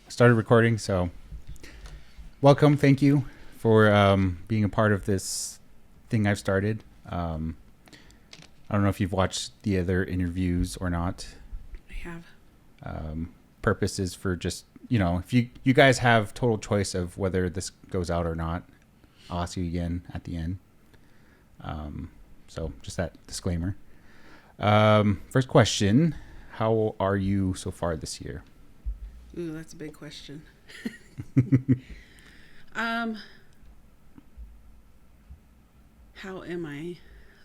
started recording. So, welcome. Thank you for being a part of this thing I've started. I don't know if you've watched the other interviews or not. I have. Purpose is for just, if you guys have total choice of whether this goes out or not. I'll ask you again at the end. So just that disclaimer. First question. How are you so far this year? Ooh, that's a big question. How am I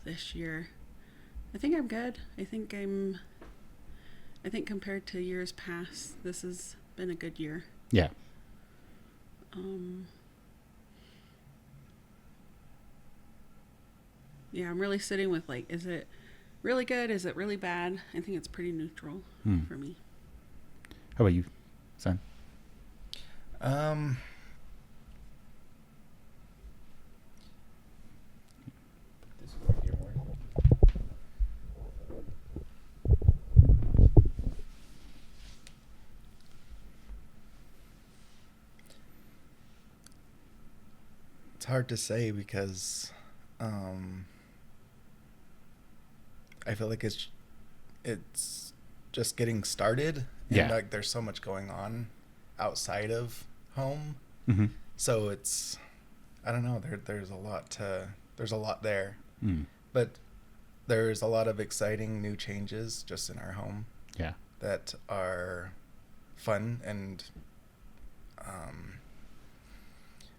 this year? I think I'm good. I think compared to years past, this has been a good year. Yeah. Yeah, I'm really sitting with is it really good? Is it really bad? I think it's pretty neutral for me. How about you, son? It's hard to say because I feel like it's just getting started, and Yeah. there's so much going on outside of home. Mm-hmm. So I don't know, there's a lot there. But there's a lot of exciting new changes just in our home. Yeah. That are fun and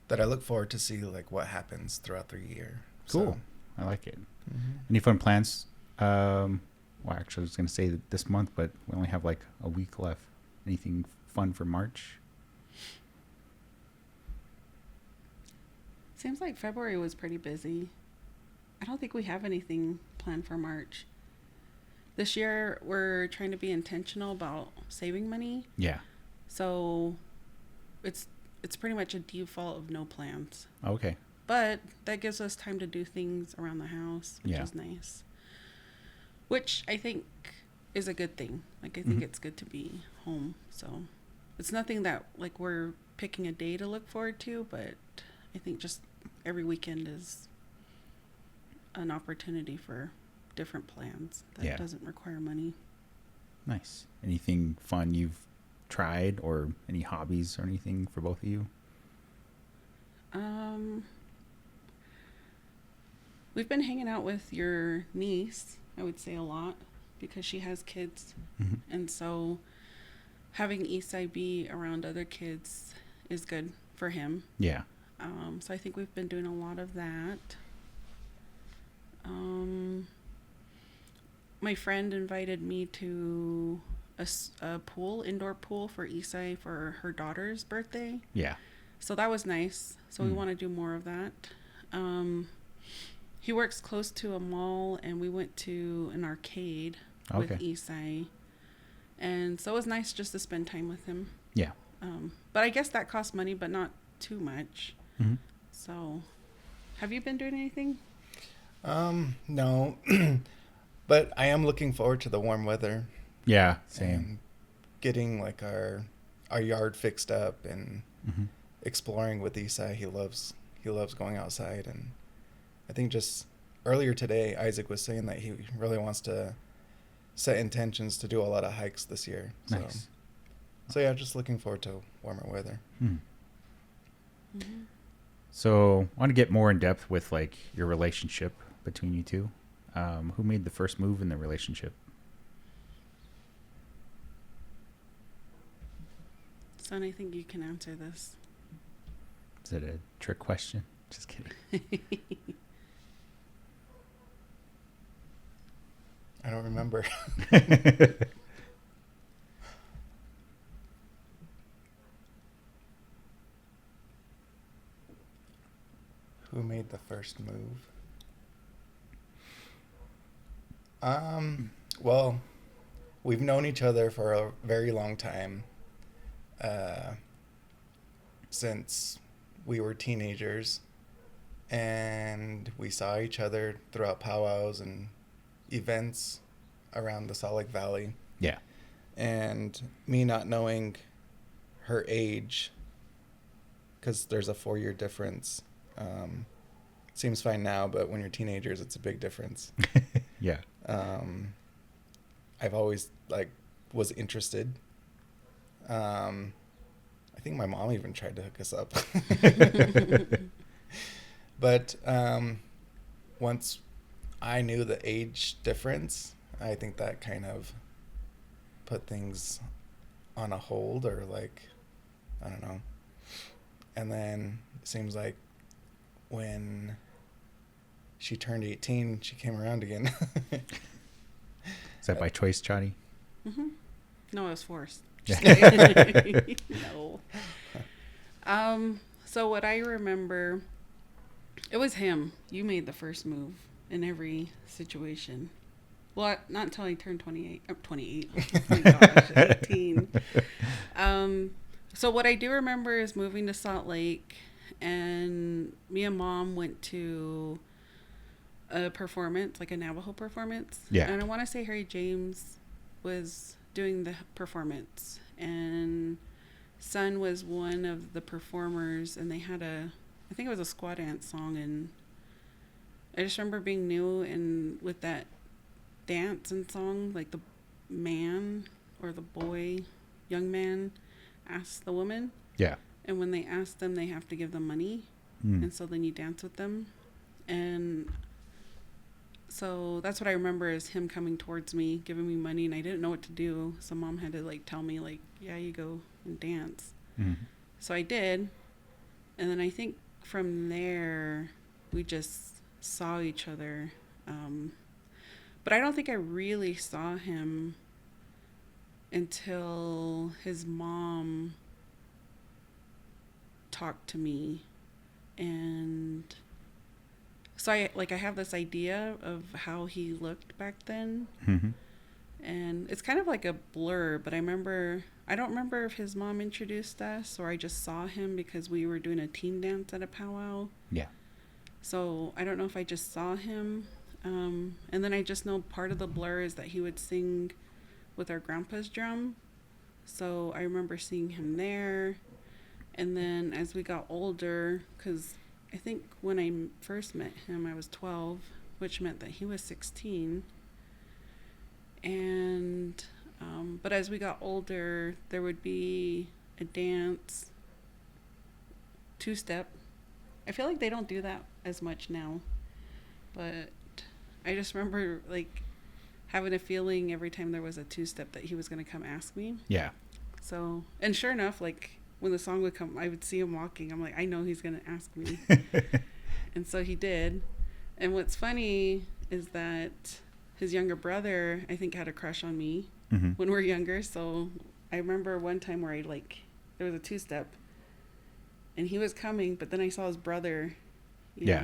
that I look forward to see what happens throughout the year. Cool. I like it. Mm-hmm. Any fun plans? Well, actually, I was going to say this month, but we only have a week left. Anything fun for March? Seems like February was pretty busy. I don't think we have anything planned for March. This year, we're trying to be intentional about saving money. Yeah. So it's pretty much a default of no plans. Okay. But that gives us time to do things around the house, which is nice. Which I think is a good thing. I think it's good to be home. So it's nothing that we're picking a day to look forward to, but I think just every weekend is an opportunity for different plans that doesn't require money. Nice. Anything fun you've tried, or any hobbies or anything for both of you? We've been hanging out with your niece, I would say, a lot because she has kids. Mm-hmm. And so having Esai be around other kids is good for him. Yeah. So I think we've been doing a lot of that. My friend invited me to a indoor pool for Esai for her daughter's birthday. Yeah. So that was nice. So we want to do more of that. He works close to a mall, and we went to an arcade with Esai. And so it was nice just to spend time with him. Yeah. But I guess that costs money, but not too much. Mm-hmm. So have you been doing anything? No. But I am looking forward to the warm weather. Yeah, same. And getting our yard fixed up and exploring with Esai. He loves going outside, and I think just earlier today Isaac was saying that he really wants to set intentions to do a lot of hikes this year. Nice. So yeah, just looking forward to warmer weather. So I want to get more in depth with your relationship between you two. Who made the first move in the relationship? Son, I think you can answer this. Is it a trick question? Just kidding. I don't remember. Who made the first move? Well, we've known each other for a very long time. Since we were teenagers, and we saw each other throughout powwows and events around the Salt Lake Valley. Yeah. And me not knowing her age, because there's a 4-year difference. Seems fine now, but when you're teenagers, it's a big difference. Yeah. I've always was interested. I think my mom even tried to hook us up. But once I knew the age difference, I think that kind of put things on a hold, or I don't know. And then it seems like when she turned 18, she came around again. Is that by choice, Johnny? Mm-hmm. No, it was forced. Yeah. No. So what I remember, it was him. You made the first move in every situation. Well, not until I turned 28. 28. Oh my gosh, 18. So what I do remember is moving to Salt Lake, and me and Mom went to a performance, like a Navajo performance. Yeah. And I want to say Harry James was doing the performance, and Son was one of the performers, and they had I think it was a squaw dance song, and I just remember being new and with that dance and song, like the man or the boy, young man, asks the woman. Yeah. And when they ask them, they have to give them money. And so then you dance with them. And so that's what I remember is him coming towards me, giving me money, and I didn't know what to do. So Mom had to tell me yeah, you go and dance. So I did. And then I think from there, we just saw each other. But I don't think I really saw him until his mom talked to me. And so I have this idea of how he looked back then. And it's kind of like a blur, but I don't remember if his mom introduced us or I just saw him because we were doing a teen dance at a powwow. Yeah. So I don't know if I just saw him. And then I just know part of the blur is that he would sing with our grandpa's drum. So I remember seeing him there. And then as we got older, because I think when I first met him, I was 12, which meant that he was 16. And, but as we got older, there would be a dance, two-step. I feel like they don't do that as much now, but I just remember having a feeling every time there was a two-step that he was going to come ask me. Yeah. So, and sure enough, when the song would come, I would see him walking. I'm like, I know he's going to ask me. And so he did. And what's funny is that his younger brother, I think, had a crush on me when we were younger. So I remember one time where there was a two-step and he was coming, but then I saw his brother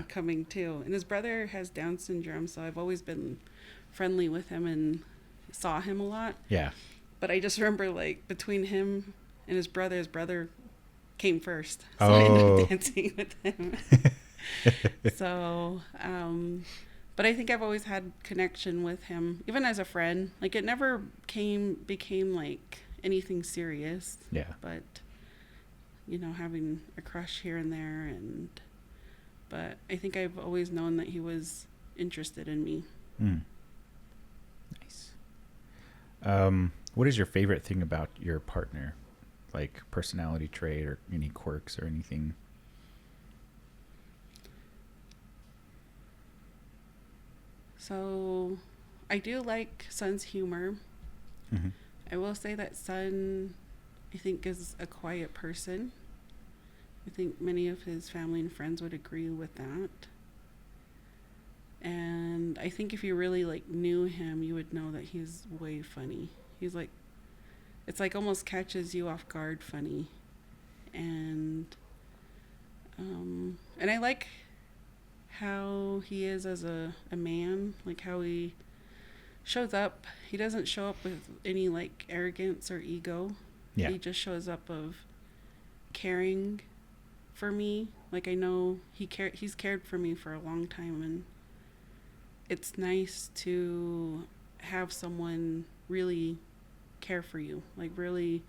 coming too. And his brother has Down syndrome, so I've always been friendly with him and saw him a lot. Yeah. But I just remember between him and his brother came first. So Oh. I ended up dancing with him. So, but I think I've always had connection with him, even as a friend. It never became anything serious. Yeah. But, having a crush here and there, but I think I've always known that he was interested in me. Nice. What is your favorite thing about your partner? Personality trait or any quirks or anything? So I do like Son's humor. I will say that Son, I think, is a quiet person. I think many of his family and friends would agree with that. And I think if you really knew him, you would know that he's way funny. He's it's almost catches you off guard funny. And I like how he is as a man, how he shows up. He doesn't show up with any arrogance or ego. Yeah. He just shows up of caring for me. I know he's cared for me for a long time, and it's nice to have someone really care for you, really,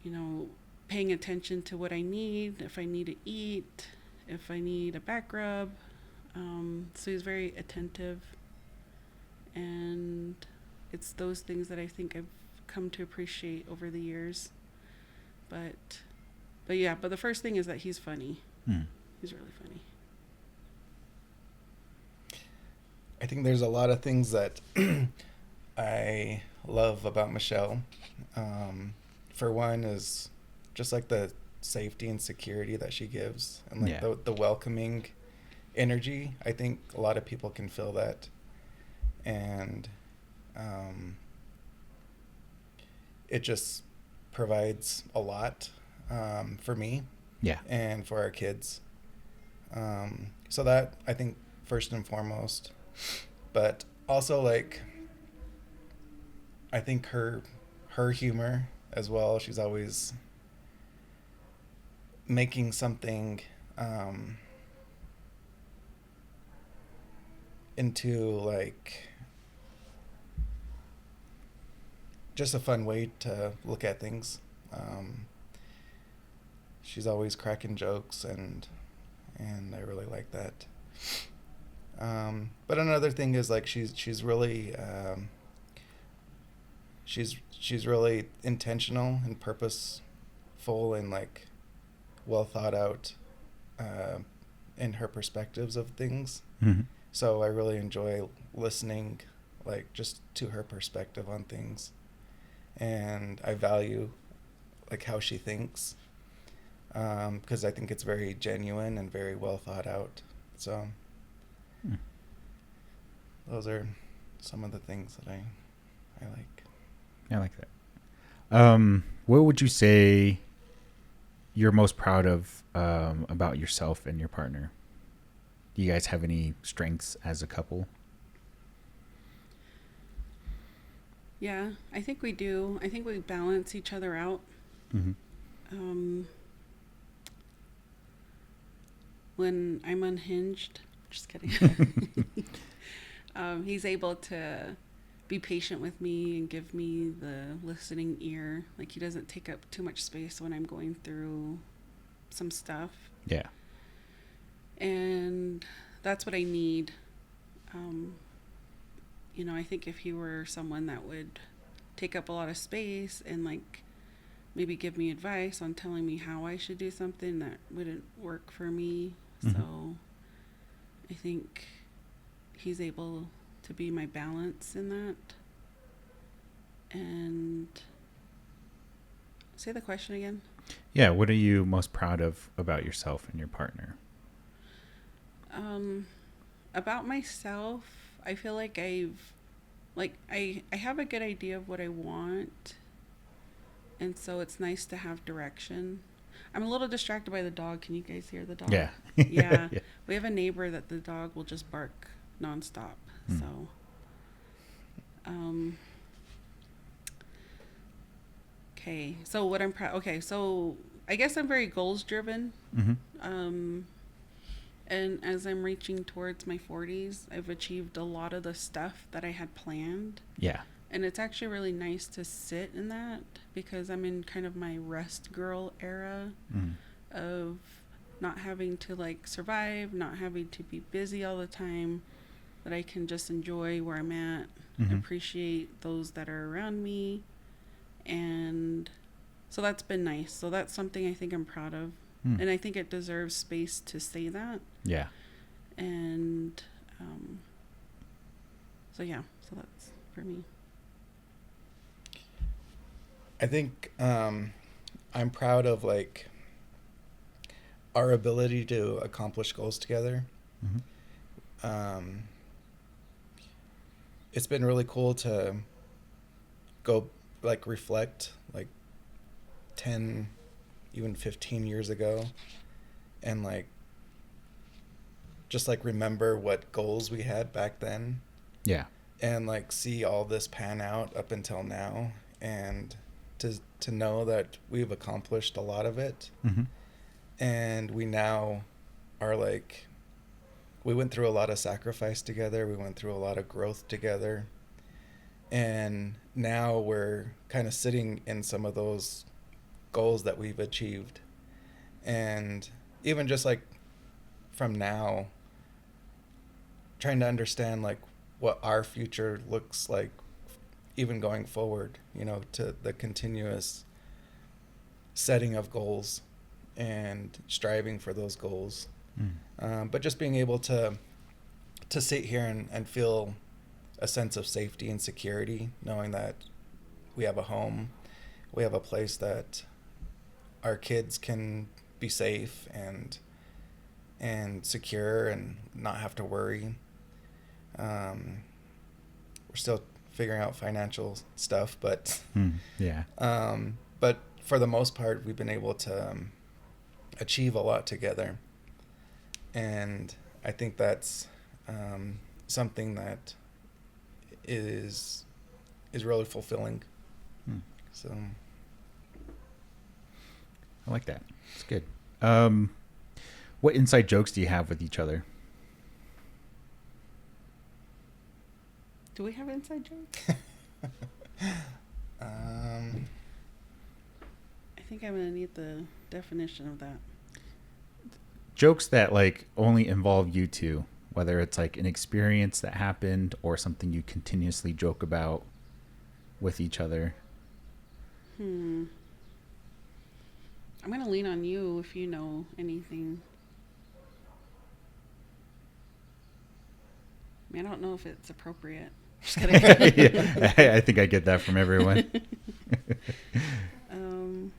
you know, paying attention to what I need, if I need to eat, if I need a back rub. So he's very attentive, and it's those things that I think I've come to appreciate over the years. But yeah, but the first thing is that he's funny. He's really funny. I think there's a lot of things that I love about Michelle. For one is just like the safety and security that she gives, and like the welcoming energy. I think a lot of people can feel that, and it just provides a lot for me, and for our kids. So that, I think, first and foremost, but also like I think her humor as well. She's always making something into like just a fun way to look at things. She's always cracking jokes, and I really like that. But another thing is like she's really she's really intentional and purposeful and like well thought out in her perspectives of things. So I really enjoy listening like just to her perspective on things, and I value like how she thinks, because I think it's very genuine and very well thought out. So those are some of the things that I like. I like that. What would you say you're most proud of about yourself and your partner? Do you guys have any strengths as a couple? Yeah, I think we do. I think we balance each other out. When I'm unhinged, just kidding. He's able to be patient with me and give me the listening ear. Like, he doesn't take up too much space when I'm going through some stuff. Yeah. And that's what I need. You know, I think if he were someone that would take up a lot of space and like maybe give me advice on telling me how I should do something, that wouldn't work for me. So I think he's able to be my balance in that. And say the question again. Yeah, what are you most proud of about yourself and your partner? About myself, I feel like I have a good idea of what I want, and so it's nice to have direction. I'm a little distracted by the dog. Can you guys hear the dog? Yeah. Yeah. We have a neighbor that the dog will just bark nonstop. So, okay. So what I'm proud. Okay. So I guess I'm very goals driven. And as I'm reaching towards my 40s, I've achieved a lot of the stuff that I had planned. Yeah. And it's actually really nice to sit in that, because I'm in kind of my rest girl era of not having to like survive, not having to be busy all the time, that I can just enjoy where I'm at, appreciate those that are around me. And so that's been nice. So that's something I think I'm proud of. And I think it deserves space to say that. Yeah. And so that's for me. I think I'm proud of like our ability to accomplish goals together. It's been really cool to go like reflect like 10, even 15 years ago, and like just like remember what goals we had back then. Yeah. And like see all this pan out up until now, and to know that we've accomplished a lot of it. And we now are like, we went through a lot of sacrifice together, we went through a lot of growth together, and now we're kind of sitting in some of those goals that we've achieved. And even just like from now, trying to understand like what our future looks like, even going forward, to the continuous setting of goals and striving for those goals. But just being able to sit here and feel a sense of safety and security, knowing that we have a home, we have a place that our kids can be safe and secure and not have to worry. We're still figuring out financial stuff, but but for the most part, we've been able to achieve a lot together, and I think that's something that is really fulfilling. So I like that. It's good. What inside jokes do you have with each other? Do we have inside jokes? I think I'm gonna need the definition of that. Jokes that like only involve you two, whether it's like an experience that happened or something you continuously joke about with each other. I'm gonna lean on you if you know anything. I don't know if it's appropriate. Just kidding. Yeah, I think I get that from everyone. You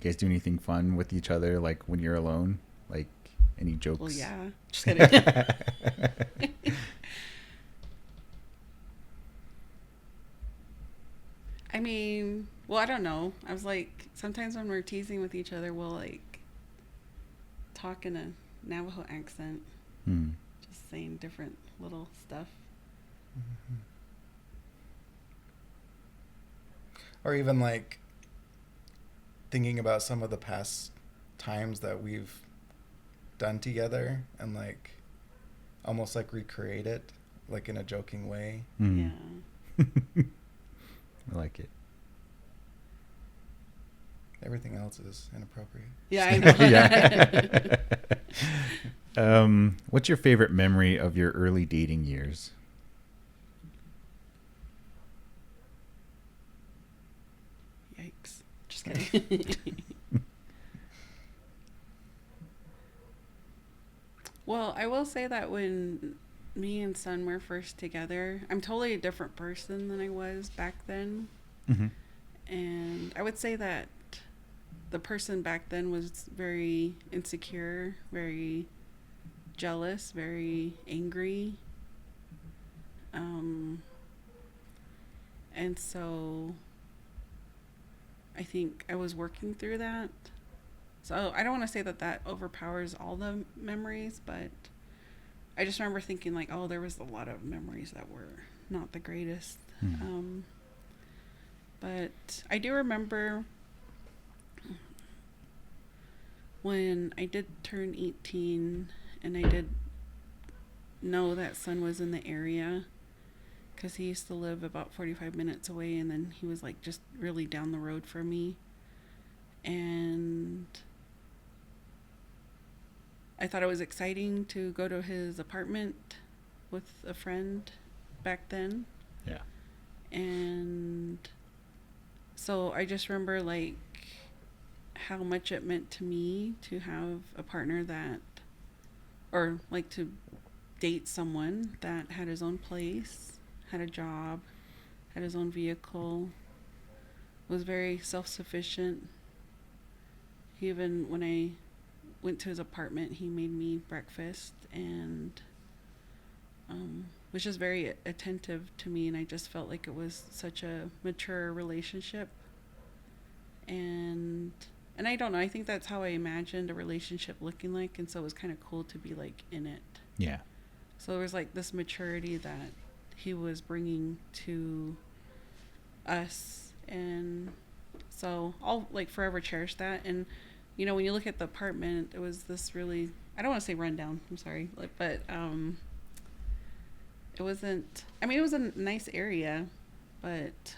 guys do anything fun with each other, like when you're alone? Like any jokes? Well, yeah. Just kidding. I mean, well, I don't know. I was like, sometimes when we're teasing with each other, we'll like talk in a Navajo accent. Just saying different little stuff. Or even like thinking about some of the past times that we've done together and like almost like recreate it like in a joking way. Yeah. I like it. Everything else is inappropriate. Yeah, I know. Yeah. What's your favorite memory of your early dating years? Yikes. Just kidding. Well, I will say that when me and Son were first together, I'm totally a different person than I was back then. And I would say that the person back then was very insecure, very jealous, very angry. And so I think I was working through that. So I don't want to say that that overpowers all the memories, but I just remember thinking like, oh, there was a lot of memories that were not the greatest. But I do remember when I did turn 18 and I did know that Son was in the area, because he used to live about 45 minutes away, and then he was like just really down the road from me. And I thought it was exciting to go to his apartment with a friend back then. Yeah. And so I just remember like how much it meant to me to have a partner that, or like to date someone that had his own place, had a job, had his own vehicle, was very self-sufficient. He even, when I went to his apartment, he made me breakfast and was just very attentive to me, and I just felt like it was such a mature relationship. And I don't know, I think that's how I imagined a relationship looking like, and so it was kind of cool to be like in it. Yeah. So there was like this maturity that he was bringing to us, and so I'll like forever cherish that. And you know, when you look at the apartment, it was this really, I don't want to say rundown, I'm sorry, like, but it wasn't, I mean, it was a nice area, but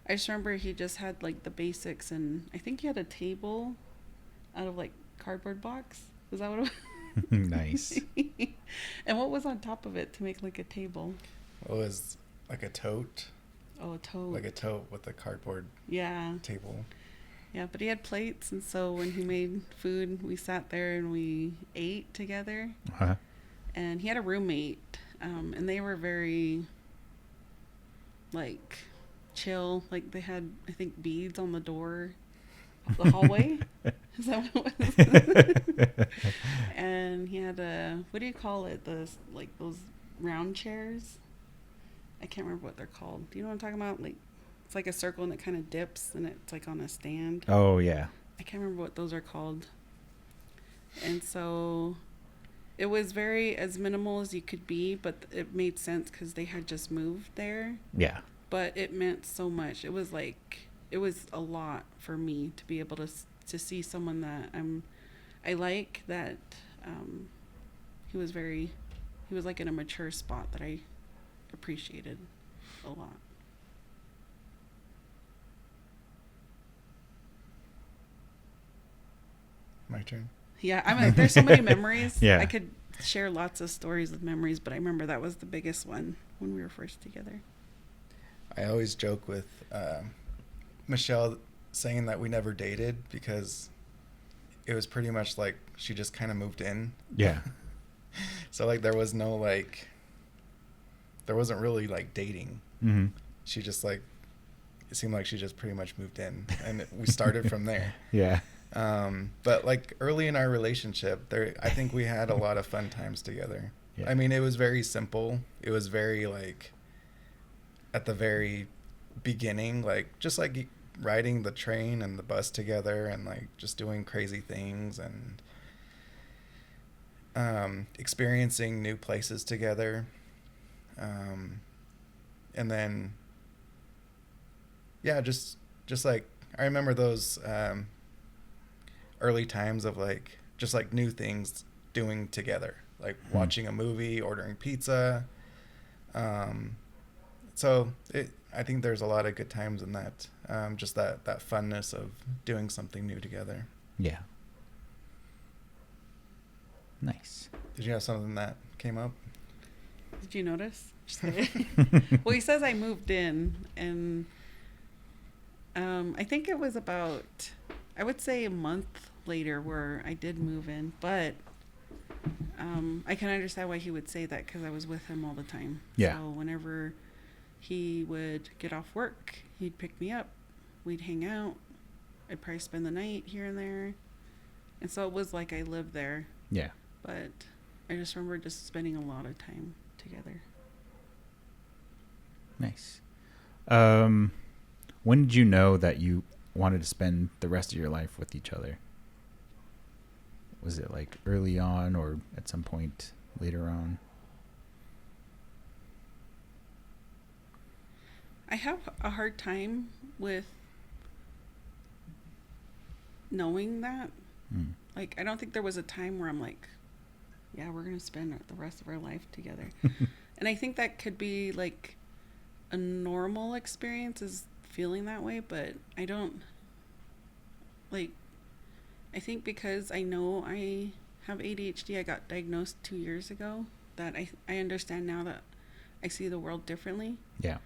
I just remember he just had like the basics, and I think he had a table out of like cardboard box. Is that what it was? Nice. And what was on top of it to make like a table? It was like a tote. Oh, a tote. Like a tote with a cardboard table. Yeah, but he had plates, and so when he made food, we sat there and we ate together. Uh-huh. And he had a roommate, and they were very, like, chill. Like, they had, I think, beads on the door of the hallway. Is that what it was? And he had what do you call it? Like, those round chairs? I can't remember what they're called. Do you know what I'm talking about? Like, it's like a circle and it kind of dips and it's like on a stand. Oh, yeah. I can't remember what those are called. And so it was very as minimal as you could be, but it made sense because they had just moved there. Yeah. But it meant so much. It was a lot for me to be able to see someone that I like, that he was like in a mature spot that I appreciated a lot. My turn. Yeah, I mean, there's so many memories. Yeah. I could share lots of stories with memories, but I remember that was the biggest one when we were first together. I always joke with Michelle saying that we never dated because it was pretty much like she just kind of moved in. Yeah. So like there wasn't really like dating. Mm-hmm. She just like, it seemed like she just pretty much moved in, and we started from there. Yeah. But like early in our relationship, I think we had a lot of fun times together. Yeah. I mean, it was very simple. It was very like at the very beginning, like just like riding the train and the bus together and like just doing crazy things and experiencing new places together. And then, yeah, just like, I remember those early times of like, just like new things doing together, like watching a movie, ordering pizza. So I think there's a lot of good times in that, just that funness of doing something new together. Yeah. Nice. Did you have something that came up? Did you notice? Just kidding. Well, he says I moved in, and I think it was about, I would say a month later where I did move in, but I can understand why he would say that because I was with him all the time. Yeah. So whenever he would get off work, he'd pick me up, we'd hang out, I'd probably spend the night here and there, and so it was like I lived there. Yeah. But I just remember just spending a lot of time together. Nice. When did you know that you wanted to spend the rest of your life with each other? Was it like early on or at some point later on? I have a hard time with knowing that. Like, I don't think there was a time where I'm like, yeah, we're going to spend the rest of our life together. And I think that could be like a normal experience, is feeling that way, but I don't, like, I think because I know I have ADHD, I got diagnosed 2 years ago, that I understand now that I see the world differently. Yeah.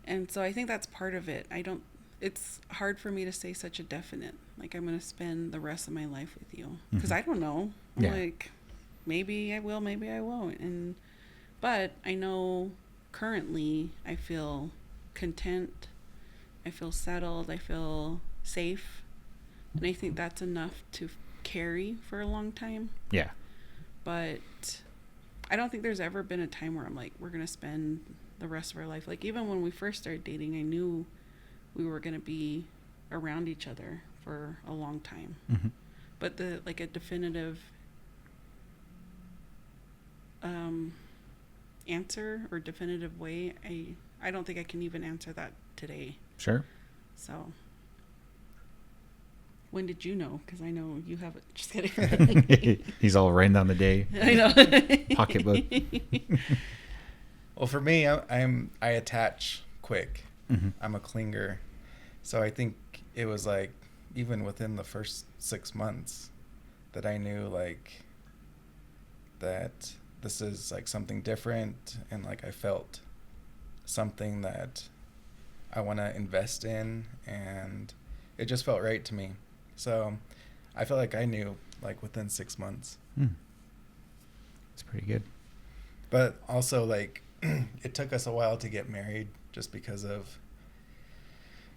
And so I think that's part of it. It's hard for me to say such a definite, like, I'm going to spend the rest of my life with you. Because I don't know. I'm like, maybe I will, maybe I won't. But I know currently I feel content, I feel settled, I feel safe. And I think that's enough to carry for a long time. Yeah. But I don't think there's ever been a time where I'm like, we're going to spend the rest of our life. Like, even when we first started dating, I knew we were going to be around each other for a long time. Mm-hmm. But a definitive answer or definitive way, I don't think I can even answer that today. Sure. So when did you know? Because I know you haven't. Just kidding. He's all writing down the day. I know. Pocketbook. Well, for me, I attach quick. I'm a clinger. So I think it was like even within the first 6 months that I knew like that this is like something different, and like I felt something that I want to invest in, and it just felt right to me. So I feel like I knew like within 6 months. It's pretty good. But also like it took us a while to get married just because of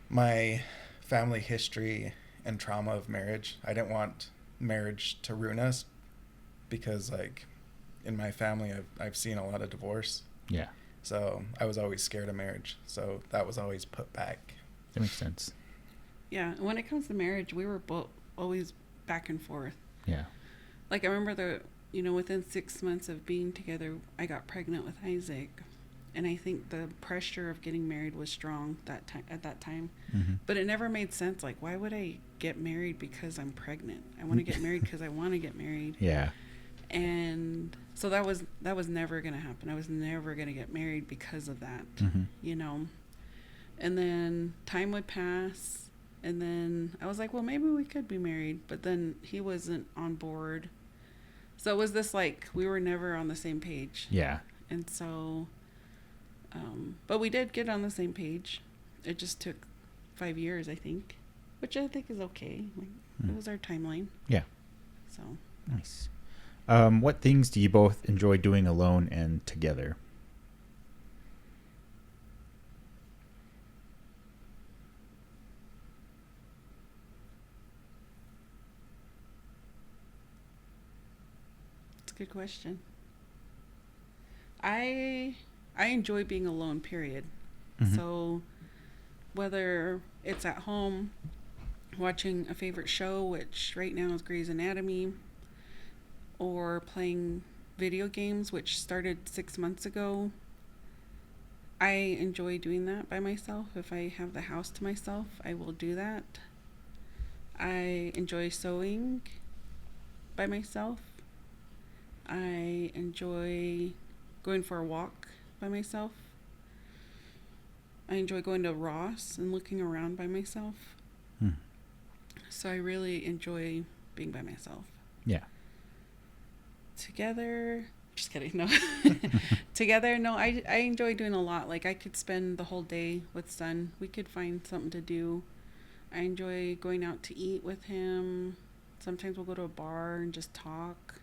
my family history and trauma of marriage. I didn't want marriage to ruin us because like in my family I've seen a lot of divorce. Yeah. So I was always scared of marriage. So that was always put back. That makes sense. Yeah. When it comes to marriage, we were both always back and forth. Yeah. Like I remember within 6 months of being together, I got pregnant with Isaac. And I think the pressure of getting married was strong at that time. But it never made sense. Like, why would I get married because I'm pregnant? I want to get married because I want to get married. Yeah. And so that was never going to happen. I was never going to get married because of that, And then time would pass. And then I was like, well, maybe we could be married. But then he wasn't on board. So it was this like we were never on the same page. Yeah. And so... but we did get on the same page. It just took 5 years, I think, which I think is okay. Like, it was our timeline. Yeah. So nice. What things do you both enjoy doing alone and together? it's a good question. I enjoy being alone, period. So whether it's at home watching a favorite show, which right now is Grey's Anatomy, or playing video games, which started 6 months ago, I enjoy doing that by myself. If I have the house to myself, I will do that. I enjoy sewing by myself. I enjoy going for a walk by myself. I enjoy going to Ross and looking around by myself. So I really enjoy being by myself. Yeah. Together, just kidding, no. Together, no, I enjoy doing a lot. Like I could spend the whole day with Son. We could find something to do. I enjoy going out to eat with him. Sometimes we'll go to a bar and just talk.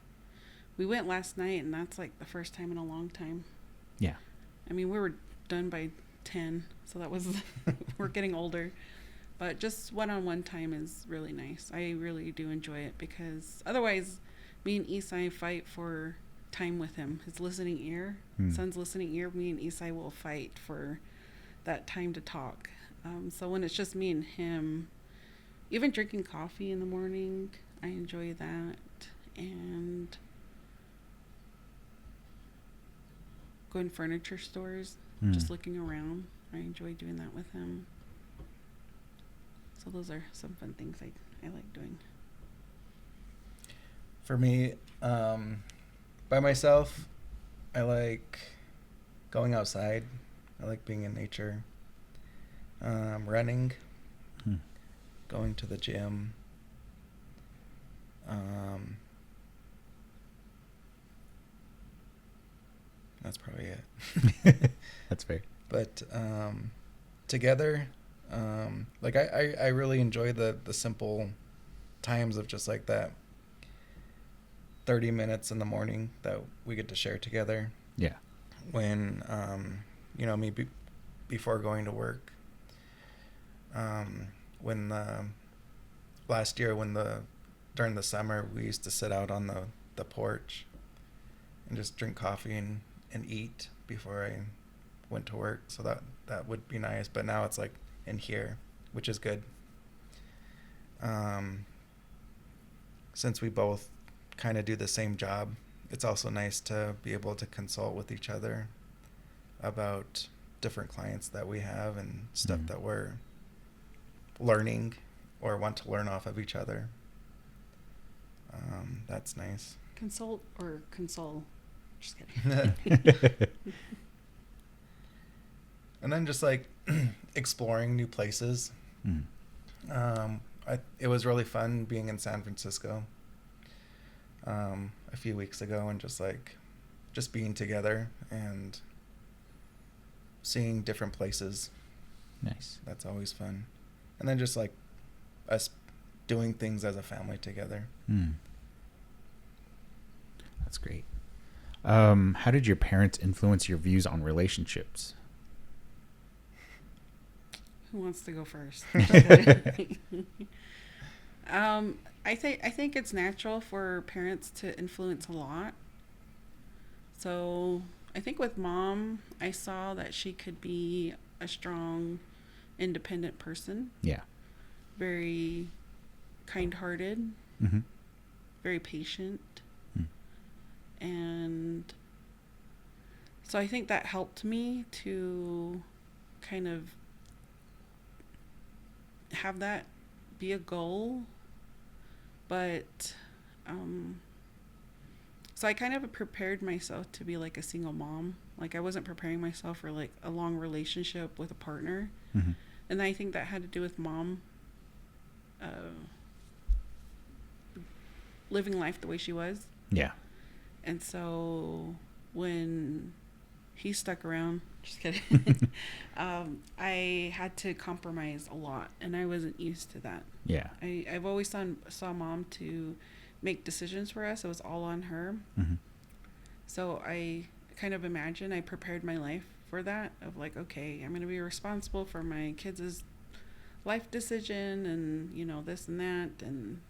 We went last night, and that's like the first time in a long time. Yeah. I mean, we were done by 10, so that was we're getting older. But just one-on-one time is really nice. I really do enjoy it because otherwise me and Esai fight for time with him. His listening ear, Son's listening ear, me and Esai will fight for that time to talk. So when it's just me and him, even drinking coffee in the morning, I enjoy that. And going to furniture stores, just looking around. I enjoy doing that with him. So those are some fun things I like doing. For me, by myself, I like going outside. I like being in nature. Running. Going to the gym. That's probably it. That's fair. But together, like I really enjoy the simple times of just like that 30 minutes in the morning that we get to share together. Yeah. When me before going to work. When last year during the summer we used to sit out on the porch and just drink coffee and eat before I went to work. So that would be nice. But now it's like in here, which is good. Since we both kind of do the same job, it's also nice to be able to consult with each other about different clients that we have and stuff that we're learning or want to learn off of each other. That's nice. Consult or console? Just kidding. And then just like exploring new places. Mm. It was really fun being in San Francisco a few weeks ago, and just being together and seeing different places. Nice. That's always fun. And then just like us doing things as a family together. Mm. That's great. How did your parents influence your views on relationships? Who wants to go first? I think it's natural for parents to influence a lot. So I think with mom, I saw that she could be a strong, independent person. Yeah. Very kind-hearted. Mm-hmm. Very patient. Mm. And so I think that helped me to kind of have that be a goal. But so I kind of prepared myself to be like a single mom. Like I wasn't preparing myself for like a long relationship with a partner. Mm-hmm. And I think that had to do with mom living life the way she was. Yeah. And so when he stuck around, just kidding, I had to compromise a lot, and I wasn't used to that. Yeah. I've always saw mom to make decisions for us. It was all on her. Mm-hmm. So I kind of I prepared my life for that, of like, okay, I'm going to be responsible for my kids' life decision and, you know, this and that. And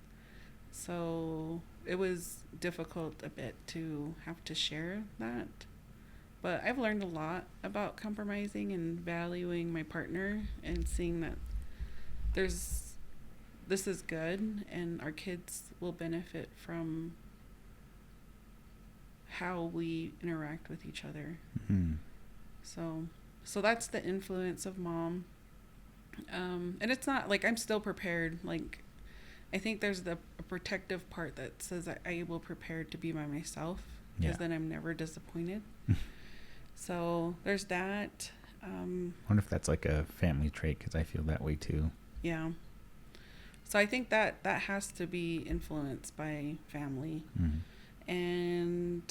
so it was difficult a bit to have to share that. But I've learned a lot about compromising and valuing my partner and seeing that this is good and our kids will benefit from how we interact with each other. Mm-hmm. So that's the influence of mom. And it's not like I'm still prepared. Like I think there's a protective part that says I will prepare to be by myself, because then I'm never disappointed. So there's that. I wonder if that's like a family trait, because I feel that way too. Yeah. So I think that has to be influenced by family. Mm-hmm. And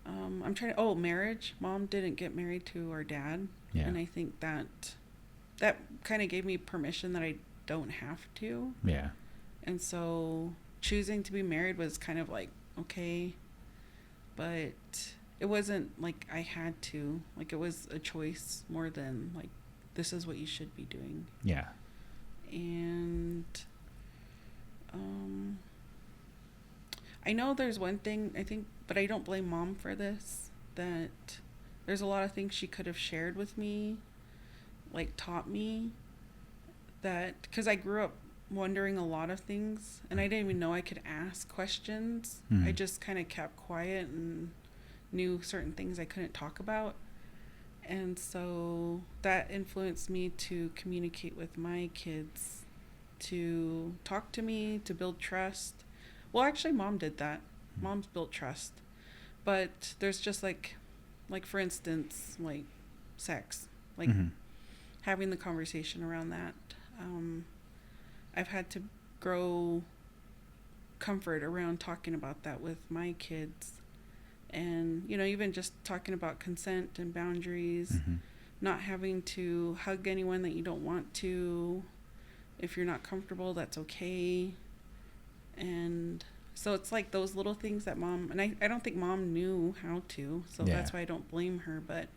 I'm trying to, marriage. Mom didn't get married to our dad. Yeah. And I think that kind of gave me permission that I don't have to. Yeah. And so choosing to be married was kind of like, okay, but it wasn't like I had to. Like it was a choice more than like, this is what you should be doing. Yeah. And I know there's one thing, I think, but I don't blame mom for this, that there's a lot of things she could have shared with me, like taught me, that, because I grew up wondering a lot of things, and I didn't even know I could ask questions. Mm. I just kind of kept quiet and knew certain things I couldn't talk about. And so that influenced me to communicate with my kids, to talk to me, to build trust. Well, actually, mom did that. Mom's built trust. But there's just like for instance, like sex, like mm-hmm. having the conversation around that. I've had to grow comfort around talking about that with my kids. And, you know, even just talking about consent and boundaries, Mm-hmm. not having to hug anyone that you don't want to. If you're not comfortable, that's okay. And so it's like those little things that mom, and I don't think mom knew how to, so that's why I don't blame her. But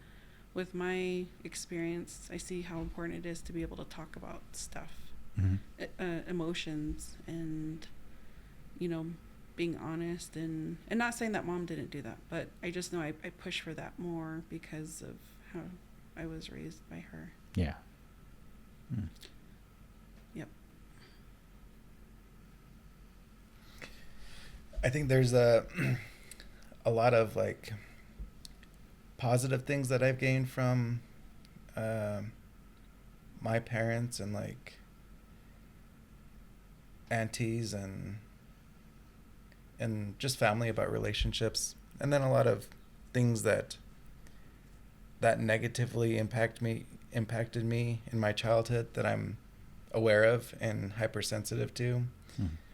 with my experience, I see how important it is to be able to talk about stuff, Mm-hmm. Emotions, and, you know, being honest, and not saying that mom didn't do that, but I just know I push for that more because of how I was raised by her. Yeah. Mm. Yep. I think there's a lot of like positive things that I've gained from my parents and like aunties and just family about relationships, and then a lot of things that negatively impacted impacted me in my childhood that I'm aware of and hypersensitive to,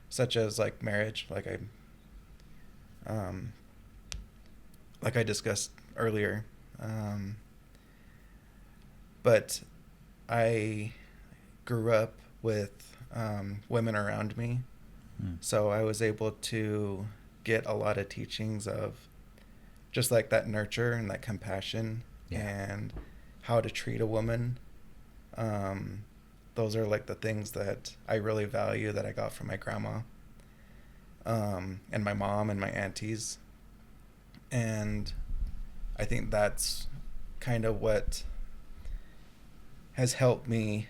such as like marriage, like I discussed earlier. But I grew up with women around me, so I was able to get a lot of teachings of just like that nurture and that compassion and how to treat a woman. Those are like the things that I really value that I got from my grandma, and my mom and my aunties. And I think that's kind of what has helped me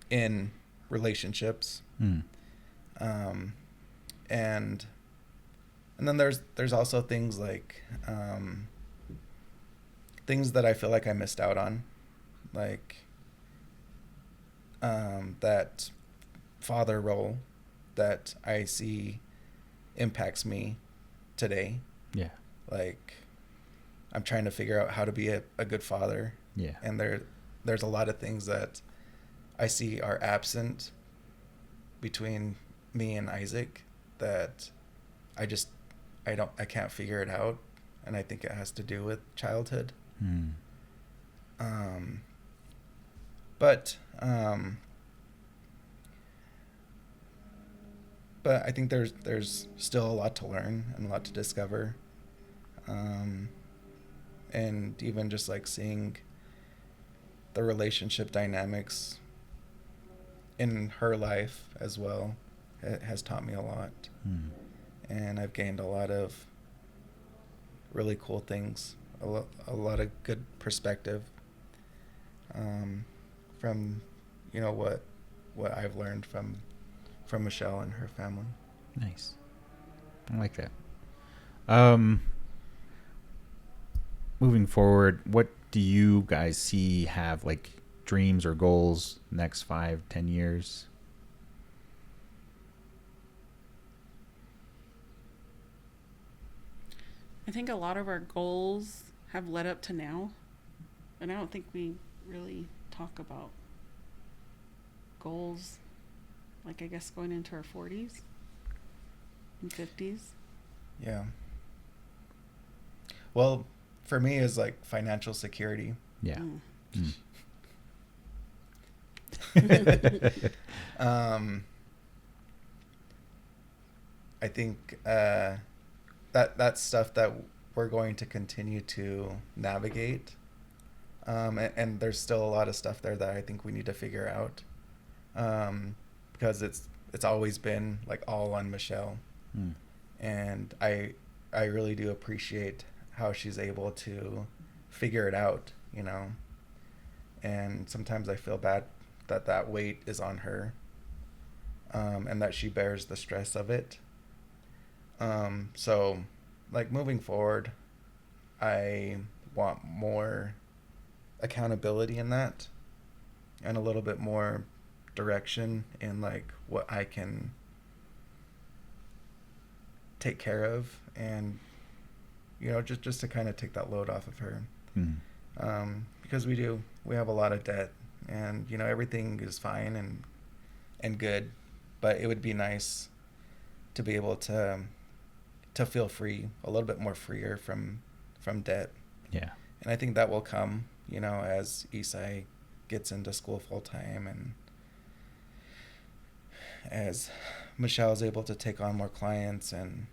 in relationships. And then there's also things like things that I feel like I missed out on, like that father role that I see impacts me today. Yeah. Like I'm trying to figure out how to be a good father. Yeah. And there's a lot of things that I see are absent between me and Isaac that I can't figure it out, and I think it has to do with childhood. But I think there's still a lot to learn and a lot to discover, and even just like seeing the relationship dynamics in her life as well, it has taught me a lot. And I've gained a lot of really cool things, a lot of good perspective from what I've learned from Michelle and her family. Nice. I like that. Moving forward, what do you guys have like dreams or goals next 5-10 years? I think a lot of our goals have led up to now, and I don't think we really talk about goals, like I guess going into our 40s and 50s. Yeah. Well, for me is like financial security. Yeah. I think that's stuff that we're going to continue to navigate, and there's still a lot of stuff there that I think we need to figure out, because it's always been like all on Michelle, and I really do appreciate how she's able to figure it out, and sometimes I feel bad that weight is on her, and that she bears the stress of it. So like moving forward, I want more accountability in that, and a little bit more direction in like what I can take care of, and just to kind of take that load off of her. Because we have a lot of debt, and everything is fine and good, but it would be nice to be able to feel free, a little bit more freer from debt. Yeah. And I think that will come, as Esai gets into school full time, and as Michelle is able to take on more clients, and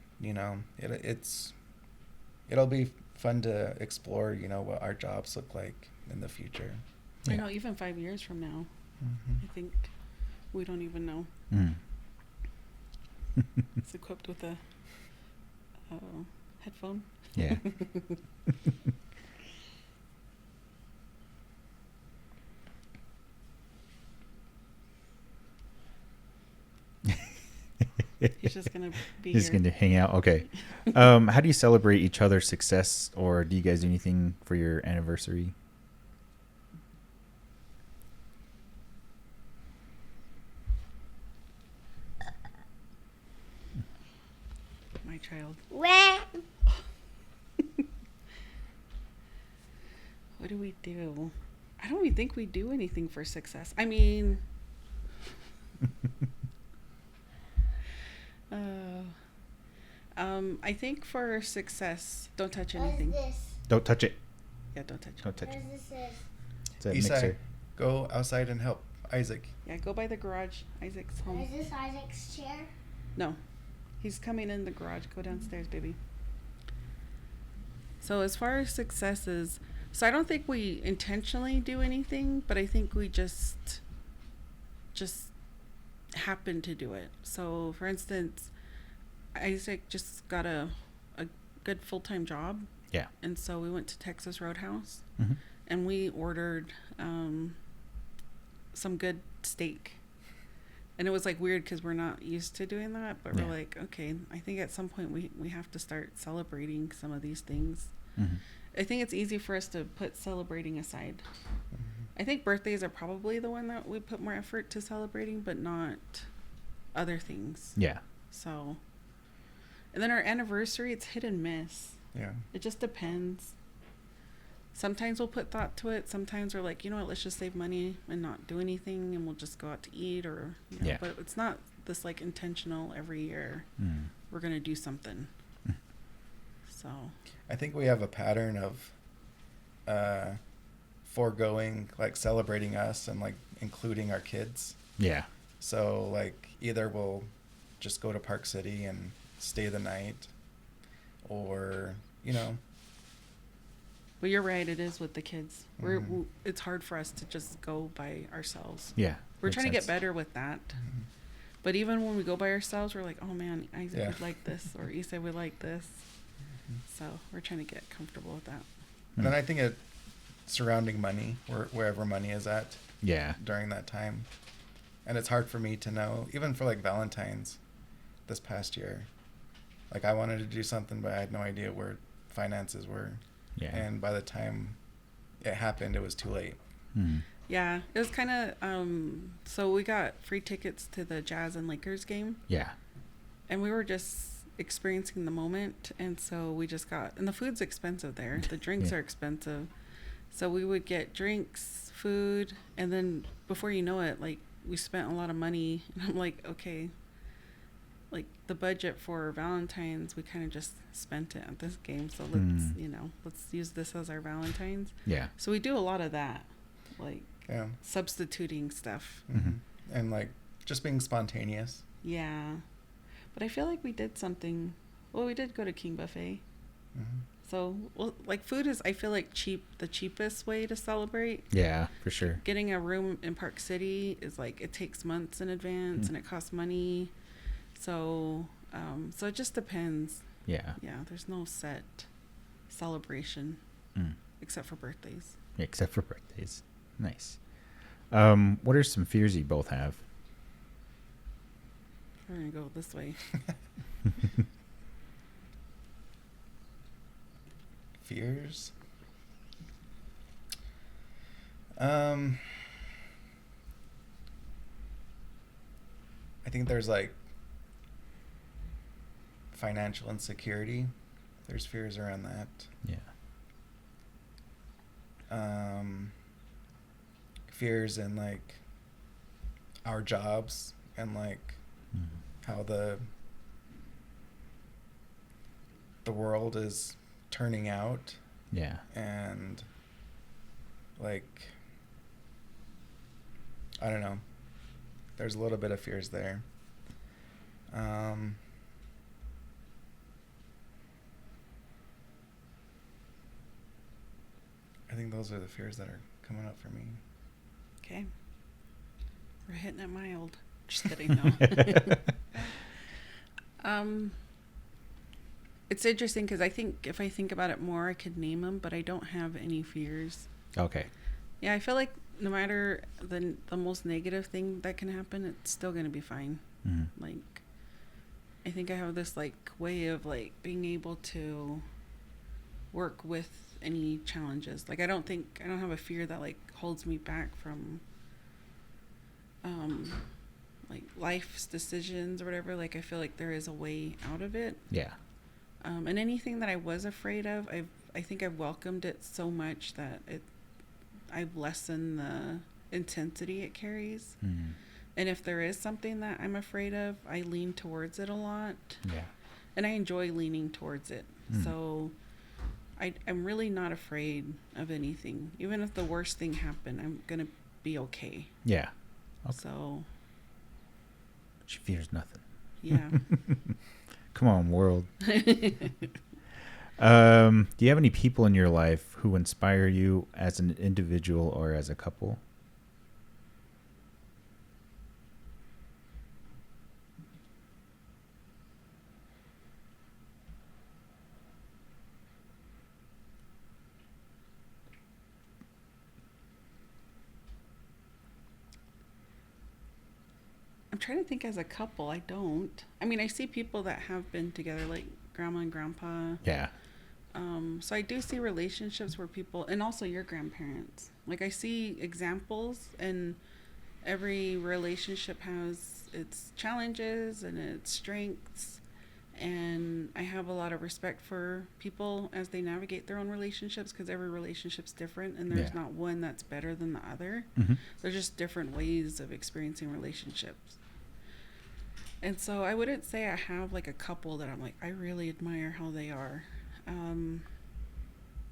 it'll be fun to explore, what our jobs look like in the future. Yeah. I know, even 5 years from now, I think we don't even know. It's equipped with a headphone. Yeah. He's just gonna be He's here. gonna hang out. Okay. How do you celebrate each other's success, or do you guys do anything for your anniversary? My child. What do we do? I don't even think we do anything for success. I mean, I think for success, don't touch anything. What is this? Don't touch it. Yeah, don't touch it. Don't touch What it. is this? It's a Esai, mixer. go outside and help Isaac. Yeah, go by the garage. Isaac's home. Is this Isaac's chair? No, he's coming in the garage. Go downstairs, baby. So as far as successes, so I don't think we intentionally do anything, but I think we just happen to do it. So for instance, Isaac just got a good full-time job. Yeah. And so we went to Texas Roadhouse Mm-hmm. and we ordered some good steak. And it was like weird because we're not used to doing that, but Yeah. we're like, okay, I think at some point we have to start celebrating some of these things. Mm-hmm. I think it's easy for us to put celebrating aside. I think birthdays are probably the one that we put more effort to celebrating, but not other things. Yeah. So, and then our anniversary, it's hit and miss. Yeah. It just depends. Sometimes we'll put thought to it. Sometimes we're like, you know what, let's just save money and not do anything, and we'll just go out to eat, or you know, Yeah. but it's not this like intentional every year. Mm. We're gonna do something. So I think we have a pattern of foregoing, like celebrating us and like including our kids. Yeah. So like either we'll just go to Park City and stay the night, or you know, but you're right, it is with the kids. Mhm. It's hard for us to just go by ourselves. Yeah. We're Makes trying to get sense. better with that. But even when we go by ourselves, we're like, oh man, Isaac Yeah. would like this, or Esai would like this. So we're trying to get comfortable with that. and then I think it surrounding money, wherever money is at Yeah. during that time, and it's hard for me to know, even for like Valentine's this past year. Like I wanted to do something, but I had no idea where finances were. Yeah. And by the time it happened, it was too late. Mm. Yeah, it was kind of, so we got free tickets to the Jazz and Lakers game, Yeah. and we were just experiencing the moment, and so we just got, and the food's expensive there. The drinks Yeah. are expensive. So we would get drinks, food, and then before you know it, like, we spent a lot of money, and I'm like, okay, like, the budget for Valentine's, we kind of just spent it at this game, so let's, Mm. you know, let's use this as our Valentine's. Yeah. So we do a lot of that, like, Yeah. substituting stuff. Mhm. And like just being spontaneous. Yeah. But I feel like we did something. Well, we did go to King Buffet. Hmm. So, well, like, food is, I feel like, the cheapest way to celebrate. Yeah, for sure. Getting a room in Park City is like, it takes months in advance and it costs money. So, so it just depends. Yeah. Yeah, there's no set celebration Mm. except for birthdays. Except for birthdays. Nice. What are some fears you both have? We're going to go this way. Fears. I think there's like financial insecurity. There's fears around that. Yeah. Fears in like our jobs and like Mhm. how the world is turning out, Yeah. and like I don't know, there's a little bit of fears there. I think those are the fears that are coming up for me. Okay. We're hitting it mild. Just kidding, no. It's interesting because I think if I think about it more, I could name them, but I don't have any fears. Okay. Yeah, I feel like no matter the most negative thing that can happen, it's still going to be fine. Mhm. Like, I think I have this like way of like being able to work with any challenges. Like, I don't have a fear that like holds me back from like life's decisions or whatever. Like, I feel like there is a way out of it. Yeah. And anything that I was afraid of, I think I've welcomed it so much that I've lessened the intensity it carries. And if there is something that I'm afraid of, I lean towards it a lot. Yeah. And I enjoy leaning towards it. So I'm really not afraid of anything. Even if the worst thing happened, I'm going to be okay. Yeah. Okay. So. She fears nothing. Yeah. Come on, world. Do you have any people in your life who inspire you as an individual or as a couple? I'm trying to think as a couple. I don't. I mean, I see people that have been together, like grandma and grandpa. Yeah. So I do see relationships where people, and also your grandparents. Like I see examples, and every relationship has its challenges and its strengths. And I have a lot of respect for people as they navigate their own relationships, because every relationship's different, and there's not one that's better than the other. There's just different ways of experiencing relationships. And so I wouldn't say I have like a couple that I'm like, I really admire how they are.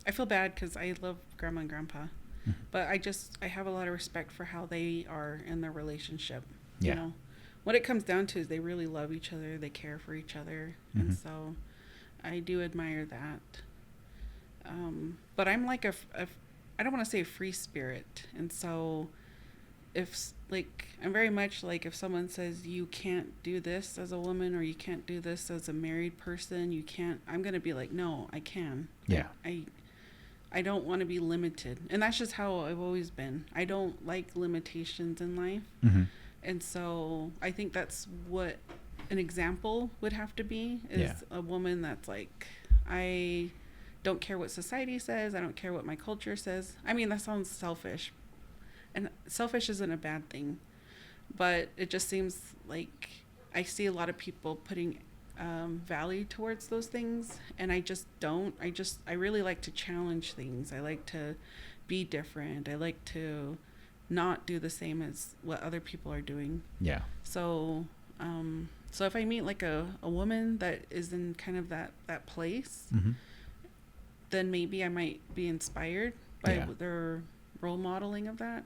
I feel bad because I love grandma and grandpa, but I have a lot of respect for how they are in their relationship. Yeah. You know, what it comes down to is they really love each other. They care for each other. And so I do admire that. But I'm like I don't want to say a free spirit. And so I'm very much like, if someone says you can't do this as a woman, or you can't do this as a married person, I'm going to be like, no, I can. Yeah. I don't want to be limited. And that's just how I've always been. I don't like limitations in life. And so I think that's what an example would have to be, is a woman that's like, I don't care what society says. I don't care what my culture says. I mean, that sounds selfish. And selfish isn't a bad thing. But it just seems like I see a lot of people putting value towards those things. And I just don't. I really like to challenge things. I like to be different. I like to not do the same as what other people are doing. Yeah. So if I meet like a woman that is in kind of that place, then maybe I might be inspired by their role modeling of that.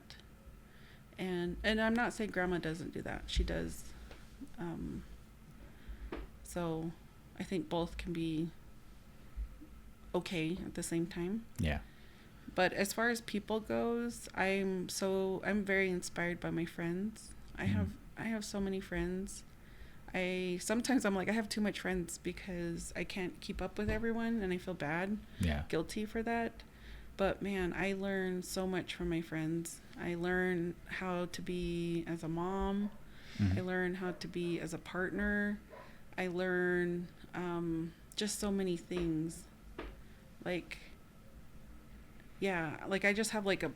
And I'm not saying grandma doesn't do that. She does. So I think both can be okay at the same time. Yeah. But as far as people goes, I'm very inspired by my friends. I have so many friends. Sometimes I'm like, I have too much friends because I can't keep up with everyone, and I feel bad. Yeah. Guilty for that. But man, I learn so much from my friends. I learn how to be as a mom. I learn how to be as a partner. I learn just so many things. Like I just have like a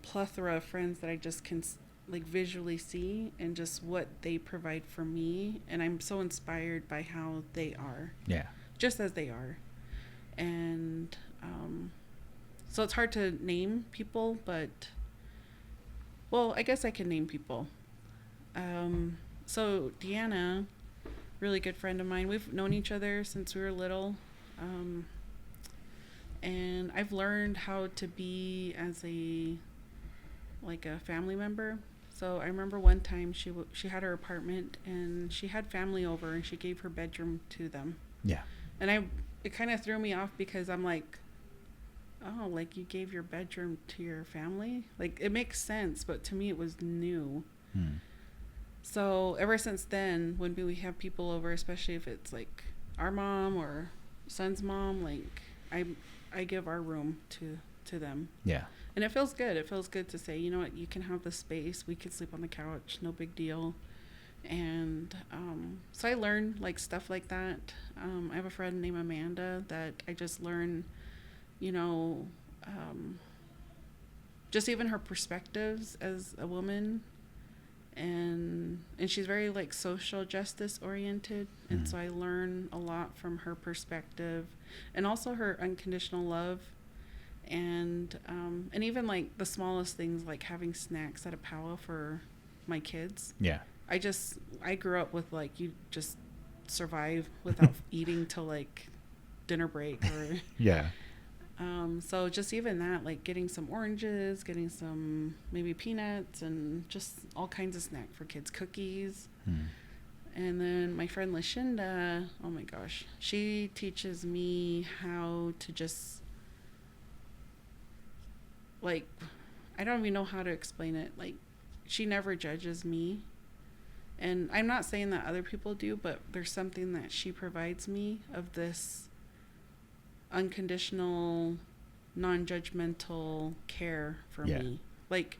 plethora of friends that I just can like visually see, and just what they provide for me. And I'm so inspired by how they are. Yeah. Just as they are. And so it's hard to name people, but I guess I can name people. So Deanna, really good friend of mine. We've known each other since we were little. And I've learned how to be as a family member. So I remember one time she had her apartment, and she had family over, and she gave her bedroom to them. Yeah. And it kind of threw me off, because I'm like, oh, like you gave your bedroom to your family? Like, it makes sense, but to me it was new. So ever since then, when we have people over, especially if it's like our mom or son's mom, like I give our room to them. Yeah. And it feels good. It feels good to say, you know what, you can have the space. We can sleep on the couch. No big deal. And so I learned like stuff like that. I have a friend named Amanda that I just learn, just even her perspectives as a woman. And she's very like social justice oriented. And so I learn a lot from her perspective, and also her unconditional love. And even like the smallest things, like having snacks at a powwow for my kids. Yeah. I grew up with like, you just survive without eating till like dinner break or Yeah. So just even that, like getting some oranges, getting some maybe peanuts, and just all kinds of snack for kids, cookies. And then my friend Lashinda, oh my gosh, she teaches me how to just, like, I don't even know how to explain it. Like, she never judges me. And I'm not saying that other people do, but there's something that she provides me of this unconditional, non-judgmental care for me. Like,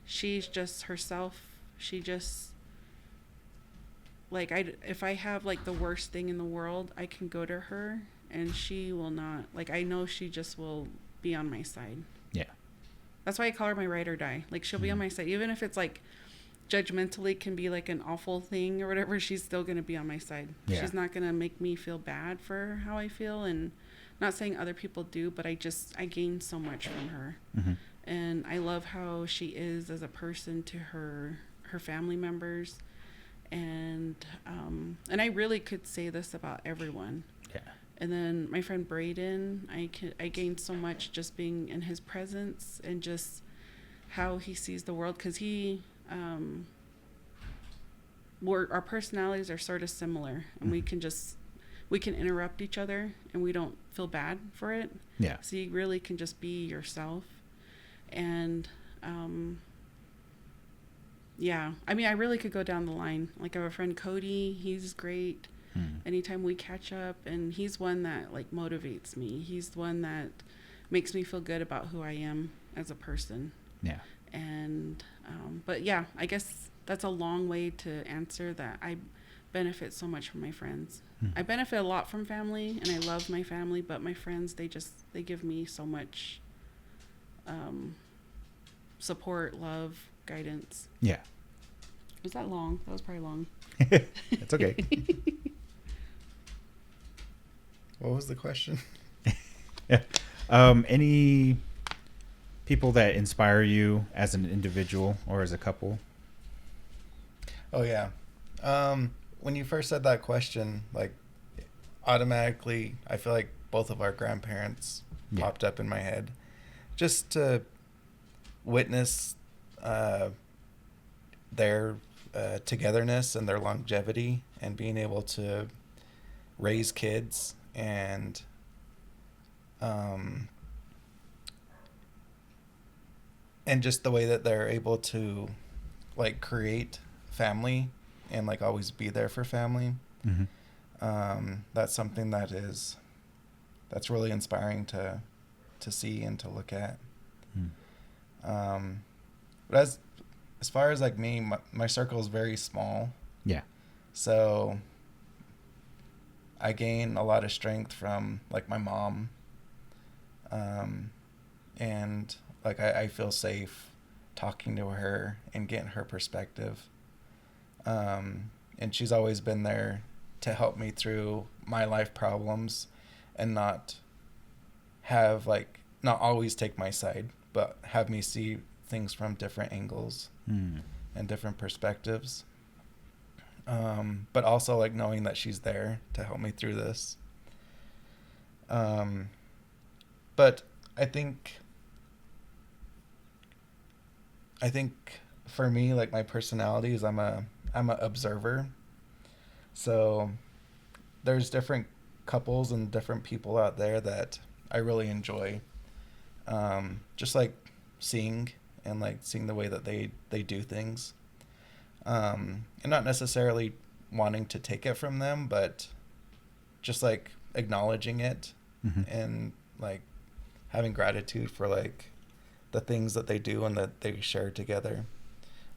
she's just herself. She just, like, if I have like the worst thing in the world, I can go to her and she will not, like, I know she just will be on my side. Yeah. That's why I call her my ride or die. Like, she'll be on my side, even if it's like judgmentally can be like an awful thing or whatever. She's still going to be on my side. Yeah. She's not going to make me feel bad for how I feel. And not saying other people do, but I gain so much from her. And I love how she is as a person to her family members. And I really could say this about everyone. Yeah. And then my friend Braden, I gained so much just being in his presence and just how he sees the world, because our personalities are sort of similar, and we can interrupt each other and we don't feel bad for it. Yeah. So you really can just be yourself. And yeah, I mean, I really could go down the line. Like, I have a friend Cody, he's great. Anytime we catch up, and he's one that like motivates me. He's the one that makes me feel good about who I am as a person. Yeah. And but yeah, I guess that's a long way to answer that. I benefit so much from my friends. I benefit a lot from family, and I love my family, but my friends, they give me so much support, love, guidance. Yeah. Was that long? That was probably long. It's okay. What was the question? Yeah. Any people that inspire you as an individual or as a couple? Oh, yeah. When you first said that question, like, automatically, I feel like both of our grandparents popped up in my head. Just to witness their togetherness and their longevity, and being able to raise kids, and just the way that they're able to like create family and like always be there for family. That's something that's really inspiring to see and to look at. But as far as like me, my circle is very small. Yeah. So I gain a lot of strength from like my mom. And like I feel safe talking to her and getting her perspective. And she's always been there to help me through my life problems, and not always take my side, but have me see things from different angles and different perspectives. But also like knowing that she's there to help me through this. But I think for me, like my personality is I'm a observer. So there's different couples and different people out there that I really enjoy. Just like seeing the way that they do things. And not necessarily wanting to take it from them, but just like acknowledging it and like having gratitude for like the things that they do and that they share together.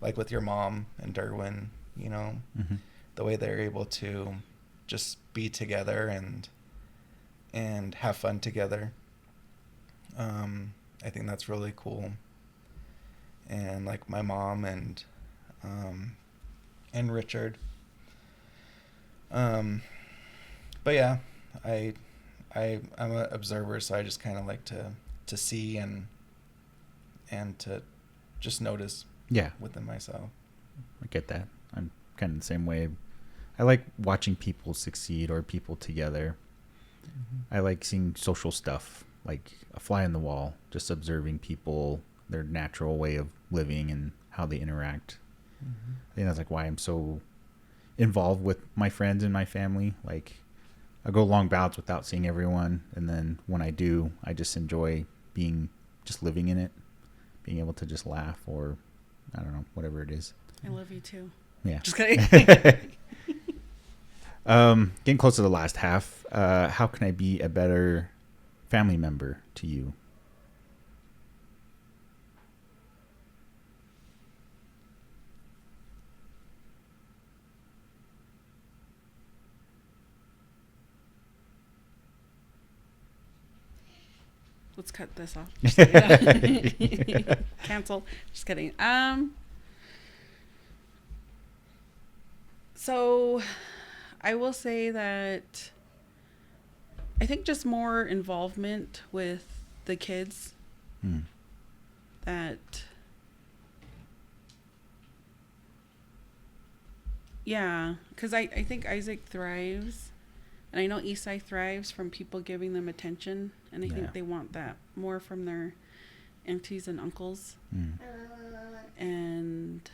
Like with your mom and Derwin, you know, the way they're able to just be together and have fun together. I think that's really cool. And like my mom and Richard. But yeah, I I'm an observer, so I just kind of like to see and to just notice. Yeah. Within myself. I get that. I'm kind of the same way. I like watching people succeed or people together. I like seeing social stuff, like a fly on the wall, just observing people, their natural way of living and how they interact. I think that's like why I'm so involved with my friends and my family. Like I go long bouts without seeing everyone, and then when I do, I just enjoy just living in it, being able to just laugh or I don't know, whatever it is. I love you too. Yeah. Just kidding. Getting close to the last half, how can I be a better family member to you? Let's cut this off. Just kidding. Cancel. Just kidding. So I will say that I think just more involvement with the kids. That, yeah, because I think Isaac thrives, and I know Esai thrives from people giving them attention, and I think they want that more from their aunties and uncles. And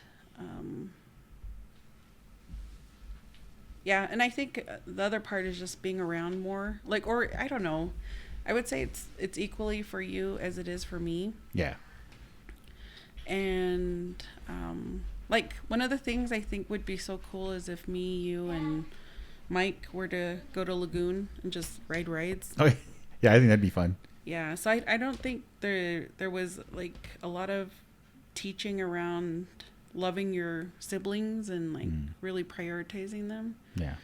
yeah, and I think the other part is just being around more, like, or I don't know, I would say it's equally for you as it is for me. Yeah. And like one of the things I think would be so cool is if me, you, and Mike were to go to Lagoon and just ride rides. Oh, yeah, I think that'd be fun. Yeah, so I don't think there was like a lot of teaching around loving your siblings and like really prioritizing them. Yeah.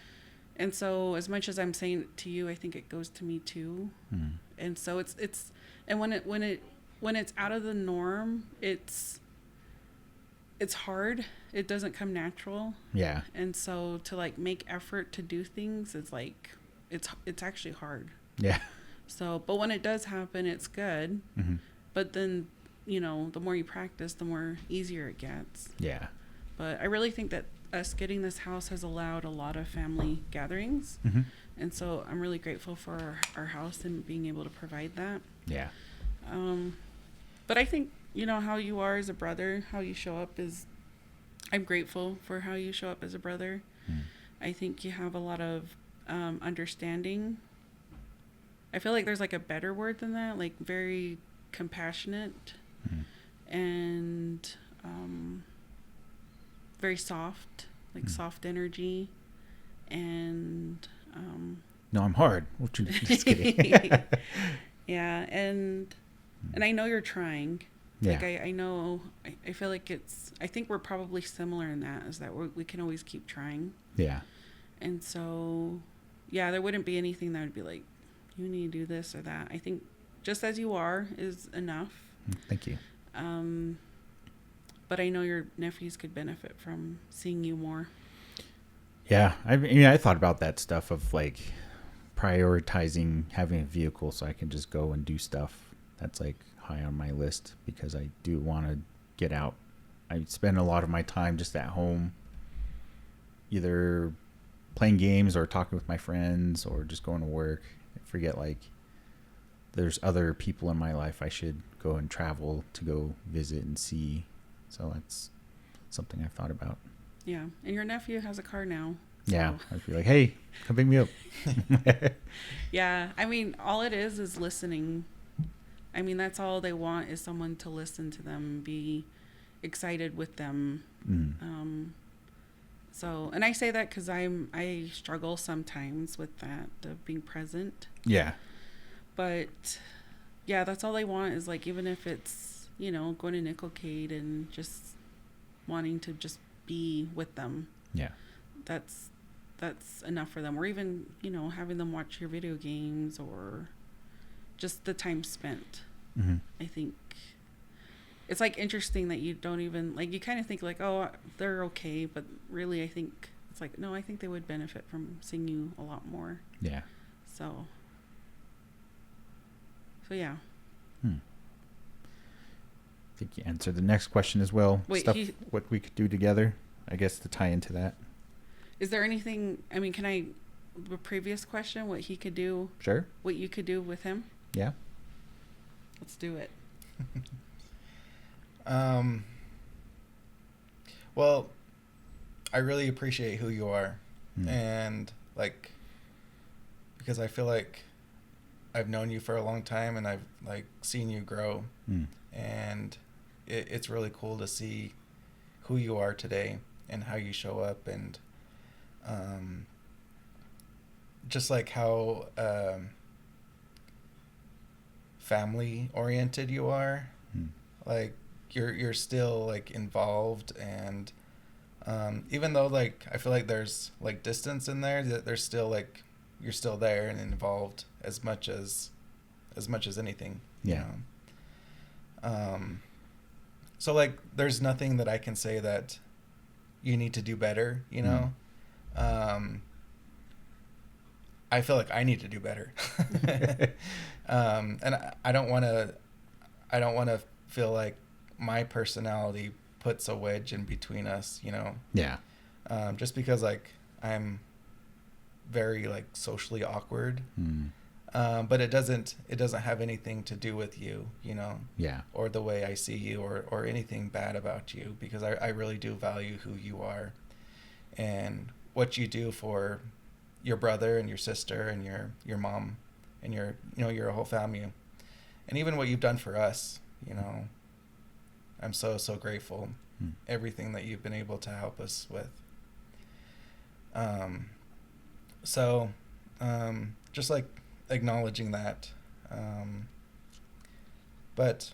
And so as much as I'm saying it to you, I think it goes to me too. And so it's and when it's out of the norm, it's hard. It doesn't come natural. Yeah. And so to like make effort to do things, it's like it's actually hard. Yeah. So, but when it does happen, it's good. But then, you know, the more you practice, the more easier it gets. Yeah. But I really think that us getting this house has allowed a lot of family gatherings. And so I'm really grateful for our house and being able to provide that. Yeah. But I think, you know, how you are as a brother, how you show up I'm grateful for how you show up as a brother. I think you have a lot of understanding. I feel like there's like a better word than that, like very compassionate and very soft, like soft energy. And no, I'm hard. Just kidding. Yeah, and I know you're trying. Yeah. Like I know, I feel like I think we're probably similar in that, is that we can always keep trying. Yeah. And so, yeah, there wouldn't be anything that would be like, you need to do this or that. I think just as you are is enough. Thank you. But I know your nephews could benefit from seeing you more. Yeah. I thought about that stuff of like prioritizing having a vehicle so I can just go and do stuff. That's like high on my list because I do want to get out. I spend a lot of my time just at home, either playing games or talking with my friends or just going to work. I forget like there's other people in my life I should go and travel to go visit and see. So that's something I've thought about. Yeah. And your nephew has a car now. So. Yeah. I'd be like, hey, come pick me up. Yeah. I mean, all it is listening. I mean, that's all they want is someone to listen to them, be excited with them. So, and I say that because I struggle sometimes with that, of being present. Yeah. But yeah, that's all they want is like, even if it's, you know, going to Nickelcade and just wanting to just be with them. Yeah. That's enough for them. Or even, you know, having them watch your video games or just the time spent. I think it's like interesting that you don't even like, you kind of think like, oh, they're okay. But really, I think it's like, no, I think they would benefit from seeing you a lot more. Yeah. So So yeah. I think you answered the next question as well. Wait, what we could do together, I guess, to tie into that. Is there anything, I mean, can I, the previous question, what he could do? Sure. What you could do with him? Yeah. Let's do it. Well, I really appreciate who you are. And like, because I feel like I've known you for a long time and I've like seen you grow, and it's really cool to see who you are today and how you show up, and just like how family oriented you are. Like you're still like involved, and even though like I feel like there's like distance in there, that there's still like you're still there and involved as much as anything. Yeah. You know? So like there's nothing that I can say that you need to do better, you know. I feel like I need to do better. And I don't want to feel like my personality puts a wedge in between us, you know. Yeah. Just because like I'm very like socially awkward. But it doesn't have anything to do with you, you know. Yeah. Or the way I see you, or anything bad about you, because I really do value who you are and what you do for your brother and your sister and your mom and your whole family, and even what you've done for us, you know. I'm so grateful. Everything that you've been able to help us with. Just like acknowledging that, but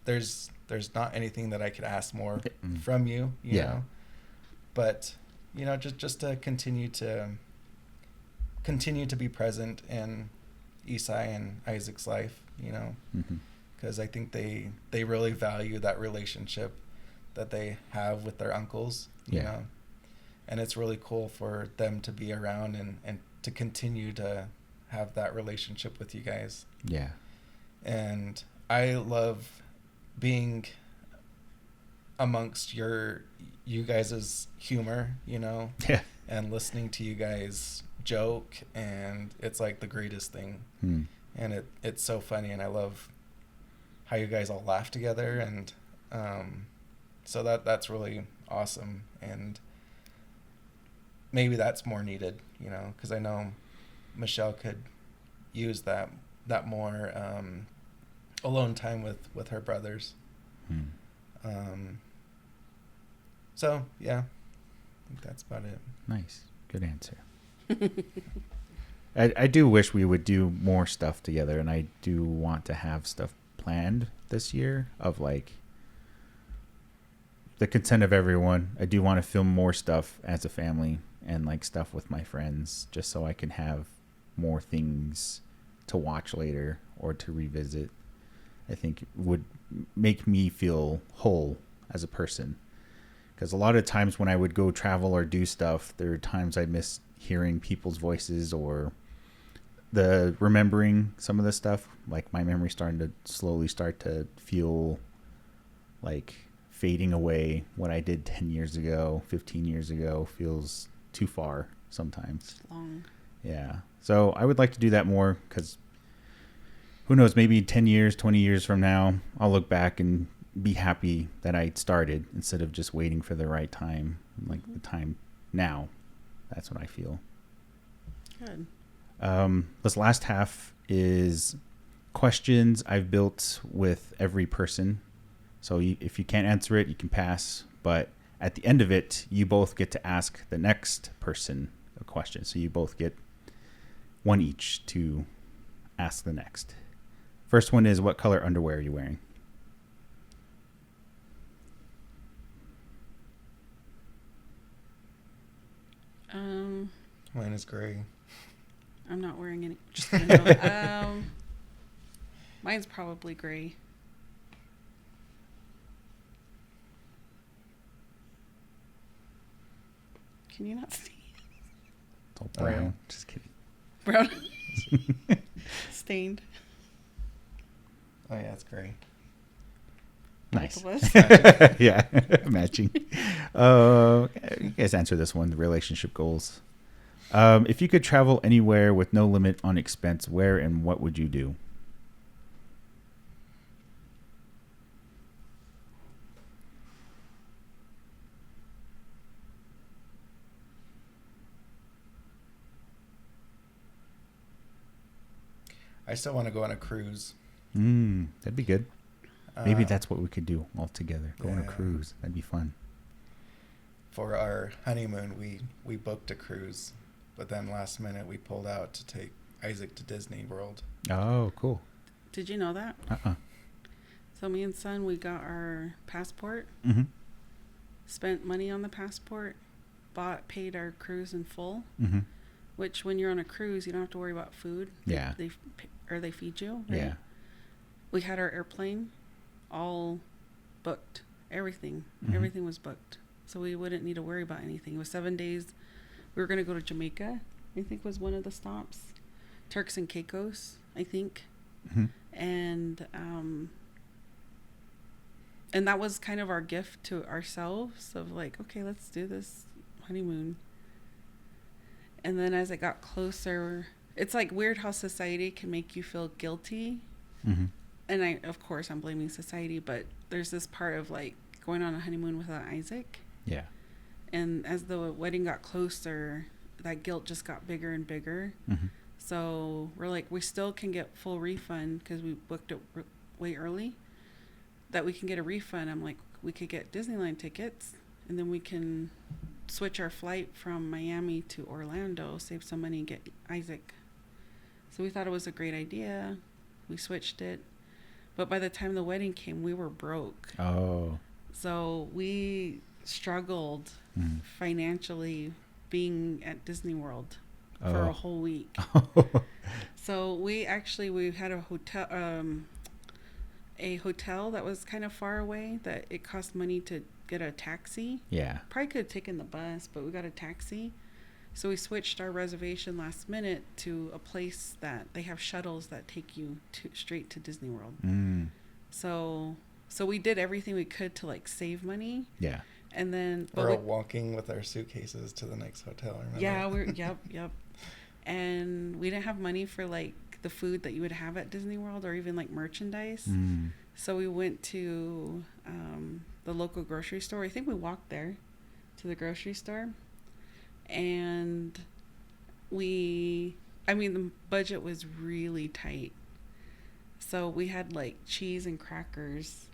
there's not anything that I could ask more from you, you know. But you know, just to continue to be present in Esai and Isaac's life, you know, because I think they really value that relationship that they have with their uncles, you know, and it's really cool for them to be around and to continue to have that relationship with you guys. Yeah. And I love being amongst you guys' humor, you know, and listening to you guys joke, and it's like the greatest thing. And it's so funny, and I love how you guys all laugh together, and so that's really awesome. And maybe that's more needed, you know, because I know Michelle could use that more alone time with her brothers. So yeah, I think that's about it. Nice, good answer. I do wish we would do more stuff together, and I do want to have stuff planned this year of like the consent of everyone. I do want to film more stuff as a family and like stuff with my friends, just so I can have more things to watch later or to revisit. I think it would make me feel whole as a person, because a lot of times when I would go travel or do stuff, there are times I miss hearing people's voices or the remembering some of the stuff. Like my memory starting to slowly start to feel like fading away. What I did 10 years ago, 15 years ago feels too far sometimes. Long. Yeah. So I would like to do that more, because who knows, maybe 10 years, 20 years from now, I'll look back and be happy that I started instead of just waiting for the right time. Like the time now. That's what I feel. Good. This last half is questions I've built with every person. So if you can't answer it, you can pass. But at the end of it, you both get to ask the next person a question. So you both get one each to ask the next. First one is, what color underwear are you wearing? Mine is gray. I'm not wearing any. Just kidding, no. Mine's probably gray. Can you not see? It's all brown. Oh, yeah. Just kidding. Brown. stained. Oh yeah, it's gray. Nice. Both of us. Yeah, matching. You guys answer this one, the relationship goals. If you could travel anywhere with no limit on expense, where and what would you do? I still want to go on a cruise. That'd be good. Maybe Uh, that's what we could do all together. Go on a yeah. cruise. That'd be fun. For our honeymoon, we booked a cruise, but then last minute we pulled out to take Isaac to Disney World. Oh, cool. Did you know that? So me and son, we got our passport, Mm-hmm. spent money on the passport, paid our cruise in full. Mm-hmm. Which, when you're on a cruise, you don't have to worry about food. Yeah. They feed you. Right? Yeah. We had our airplane all booked. Everything was booked, so we wouldn't need to worry about anything. It was 7 days. We were going to go to Jamaica, I think was one of the stops. Turks and Caicos, I think. Mm-hmm. And that was kind of our gift to ourselves of like, okay, let's do this honeymoon. And then as it got closer, it's like weird how society can make you feel guilty. Mm-hmm. And of course I'm blaming society, but there's this part of like going on a honeymoon without Isaac. Yeah. And as the wedding got closer, that guilt just got bigger and bigger. Mm-hmm. So we're like, we still can get full refund because we booked it way early, that we can get a refund. I'm like, we could get Disneyland tickets and then we can switch our flight from Miami to Orlando, save some money and get Isaac. So we thought it was a great idea. We switched it. But by the time the wedding came, we were broke. Oh. So we struggled financially being at Disney World for a whole week. So we had a hotel that was kind of far away, that it cost money to get a taxi. Yeah. Probably could have taken the bus, but we got a taxi. So we switched our reservation last minute to a place that they have shuttles that take you straight to Disney World. So we did everything we could to like save money. Yeah. And then We're all walking with our suitcases to the next hotel. Remember? Yeah, yep. And we didn't have money for like the food that you would have at Disney World or even like merchandise. So we went to the local grocery store. I think we walked there to the grocery store. And the budget was really tight. So we had like cheese and crackers.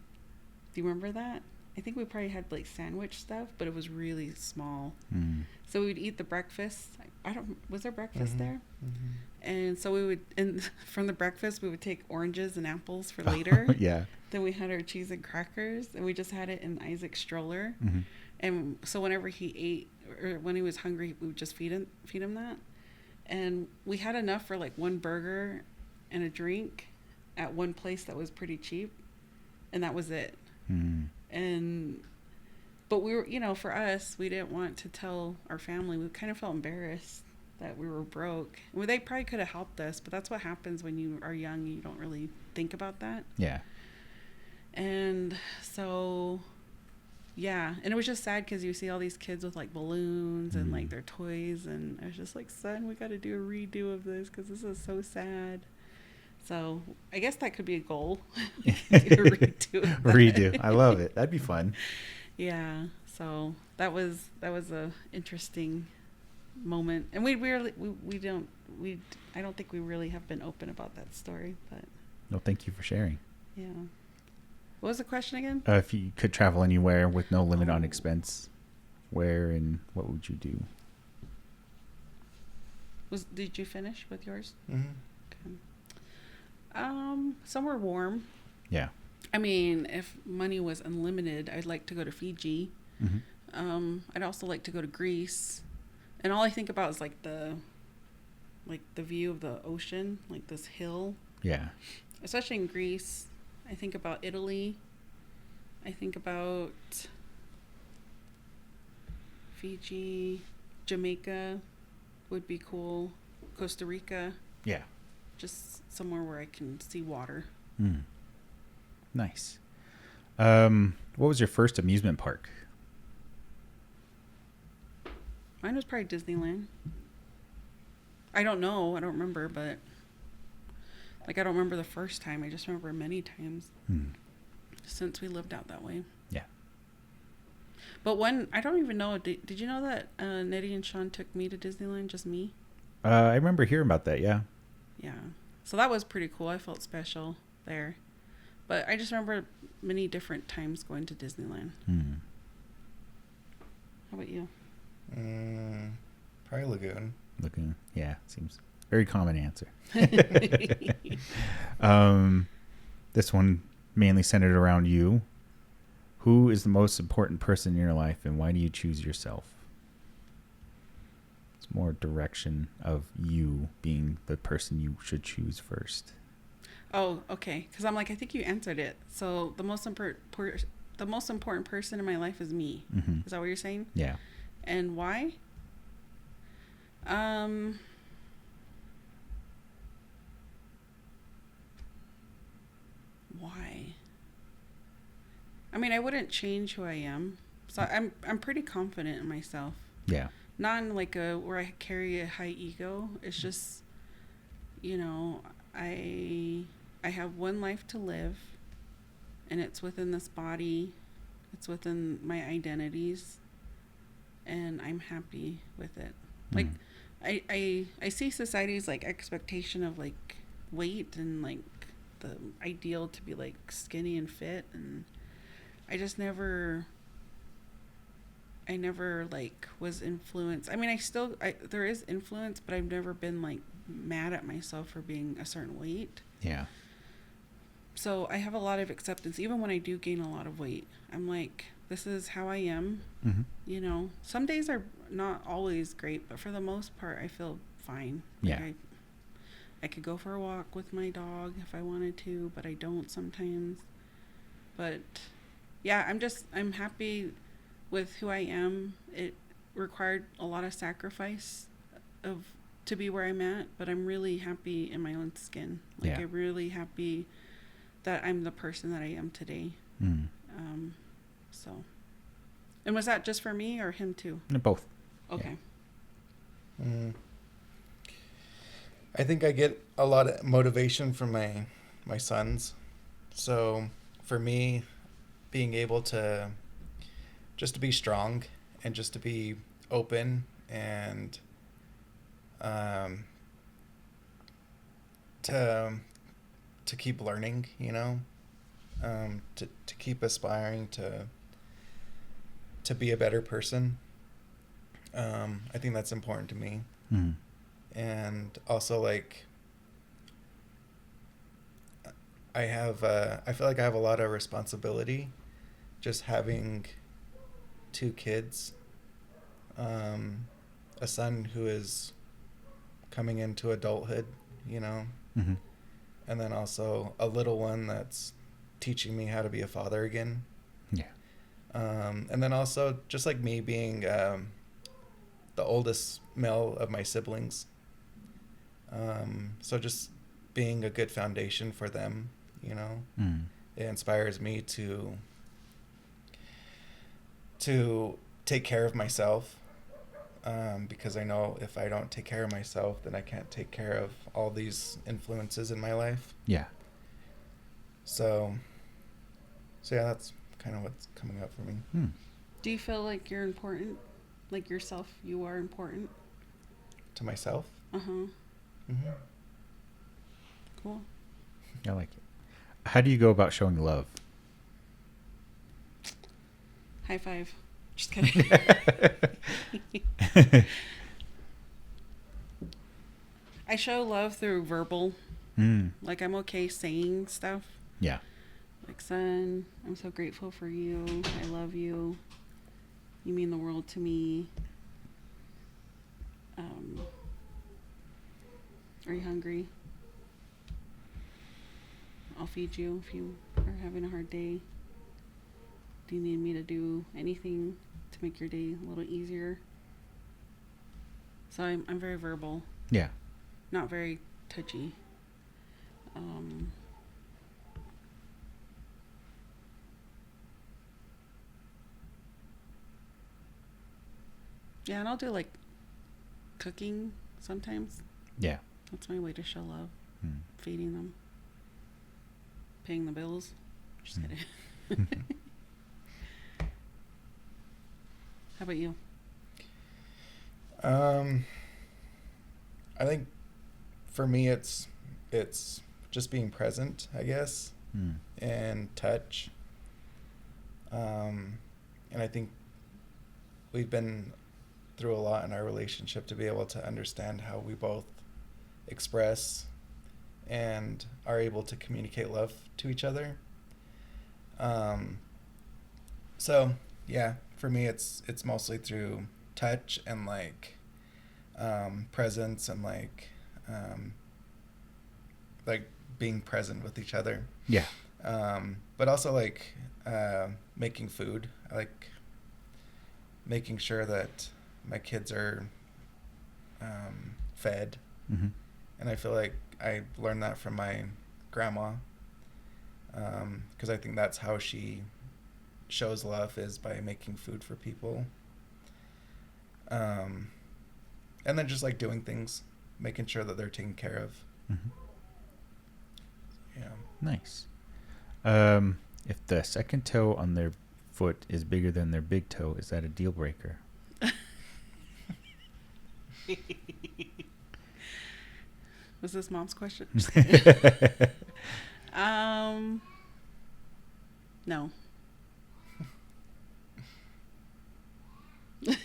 Do you remember that? I think we probably had like sandwich stuff, but it was really small. So we would eat the breakfast. Was there breakfast there? And so from the breakfast, we would take oranges and apples for later. Yeah. Then we had our cheese and crackers, and we just had it in Isaac's stroller. And so whenever he ate or when he was hungry, we would just feed him that. And we had enough for like one burger and a drink at one place that was pretty cheap, and that was it. But we were, for us, we didn't want to tell our family. We kind of felt embarrassed that we were broke. Well, they probably could have helped us, but that's what happens when you are young. You don't really think about that. Yeah. And so, yeah. And it was just sad because you see all these kids with like balloons and like their toys. And I was just like, son, we got to do a redo of this because this is so sad. So I guess that could be a goal. Do a redo. Redo. I love it. That'd be fun. Yeah. So that was a interesting moment. And I don't think we really have been open about that story, but. No, thank you for sharing. Yeah. What was the question again? If you could travel anywhere with no limit on expense, where and what would you do? Did you finish with yours? Mm-hmm. Okay. Somewhere warm. Yeah. I mean, if money was unlimited, I'd like to go to Fiji. I'd also like to go to Greece. And all I think about is like the view of the ocean, like this hill. Yeah. Especially in Greece. I think about Italy. I think about Fiji. Jamaica would be cool. Costa Rica. Yeah. just somewhere where I can see water. Nice. What was your first amusement park? Mine was probably Disneyland. I don't know. I don't remember, but like I don't remember the first time. I just remember many times since we lived out that way. Yeah. But I don't even know. Did you know that Nettie and Sean took me to Disneyland? Just me? I remember hearing about that. Yeah. Yeah. So that was pretty cool. I felt special there. But I just remember many different times going to Disneyland. How about you? Probably Lagoon. Lagoon. Yeah. Seems very common answer. This one mainly centered around you. Who is the most important person in your life, and why do you choose yourself? It's more direction of you being the person you should choose first. Oh, okay. Because I'm like, I think you answered it. So the most important person in my life is me. Is that what you're saying? Yeah. And why? Why? I mean, I wouldn't change who I am. So I'm pretty confident in myself. Yeah. Not in like where I carry a high ego. It's just, you know, I have one life to live, and it's within this body. It's within my identities, and I'm happy with it. Like, I see society's like expectation of like weight and like the ideal to be like skinny and fit, and I never like was influenced. I mean, there is influence, but I've never been like mad at myself for being a certain weight. Yeah. So I have a lot of acceptance. Even when I do gain a lot of weight, I'm like, this is how I am. You know, some days are not always great, but for the most part, I feel fine. Yeah. Like I could go for a walk with my dog if I wanted to, but I don't sometimes. But yeah, I'm happy with who I am. It required a lot of sacrifice to be where I'm at, but I'm really happy in my own skin. Like, yeah. I'm really happy that I'm the person that I am today. So, and was that just for me or him too? Both. Okay. Yeah. I think I get a lot of motivation from my sons. So for me, being able to just to be strong and just to be open and to keep learning, you know, to keep aspiring to be a better person. I think that's important to me. And also, like, I feel like I have a lot of responsibility just having 2 kids, a son who is coming into adulthood, you know, and then also a little one that's teaching me how to be a father again. Yeah. And then also just like me being the oldest male of my siblings. So just being a good foundation for them, you know, it inspires me to take care of myself, because I know if I don't take care of myself, then I can't take care of all these influences in my life. Yeah. So yeah, that's kind of what's coming up for me. Do you feel like you're important? Like yourself, you are important? To myself? Cool. I like it. How do you go about showing love? High five. Just kidding. I show love through verbal. Like, I'm okay saying stuff. Yeah. Like, son, I'm so grateful for you. I love you. You mean the world to me. Are you hungry? I'll feed you if you are having a hard day. Do you need me to do anything to make your day a little easier? So I'm very verbal. Yeah. Not very touchy. Yeah, and I'll do like cooking sometimes. Yeah. That's my way to show love. Mm. Feeding them. Paying the bills. Just kidding. How about you? I think for me it's just being present, I guess, and touch. And I think we've been through a lot in our relationship to be able to understand how we both express and are able to communicate love to each other. So yeah, for me it's mostly through touch and like presence and like being present with each other. Yeah. But also like making food. I like making sure that my kids are fed. Mm-hmm. And I feel like I learned that from my grandma, because I think that's how she shows love, is by making food for people. And then just like doing things, making sure that they're taken care of. Mm-hmm. Yeah. Nice. If the second toe on their foot is bigger than their big toe, is that a deal breaker? Was this mom's question? No.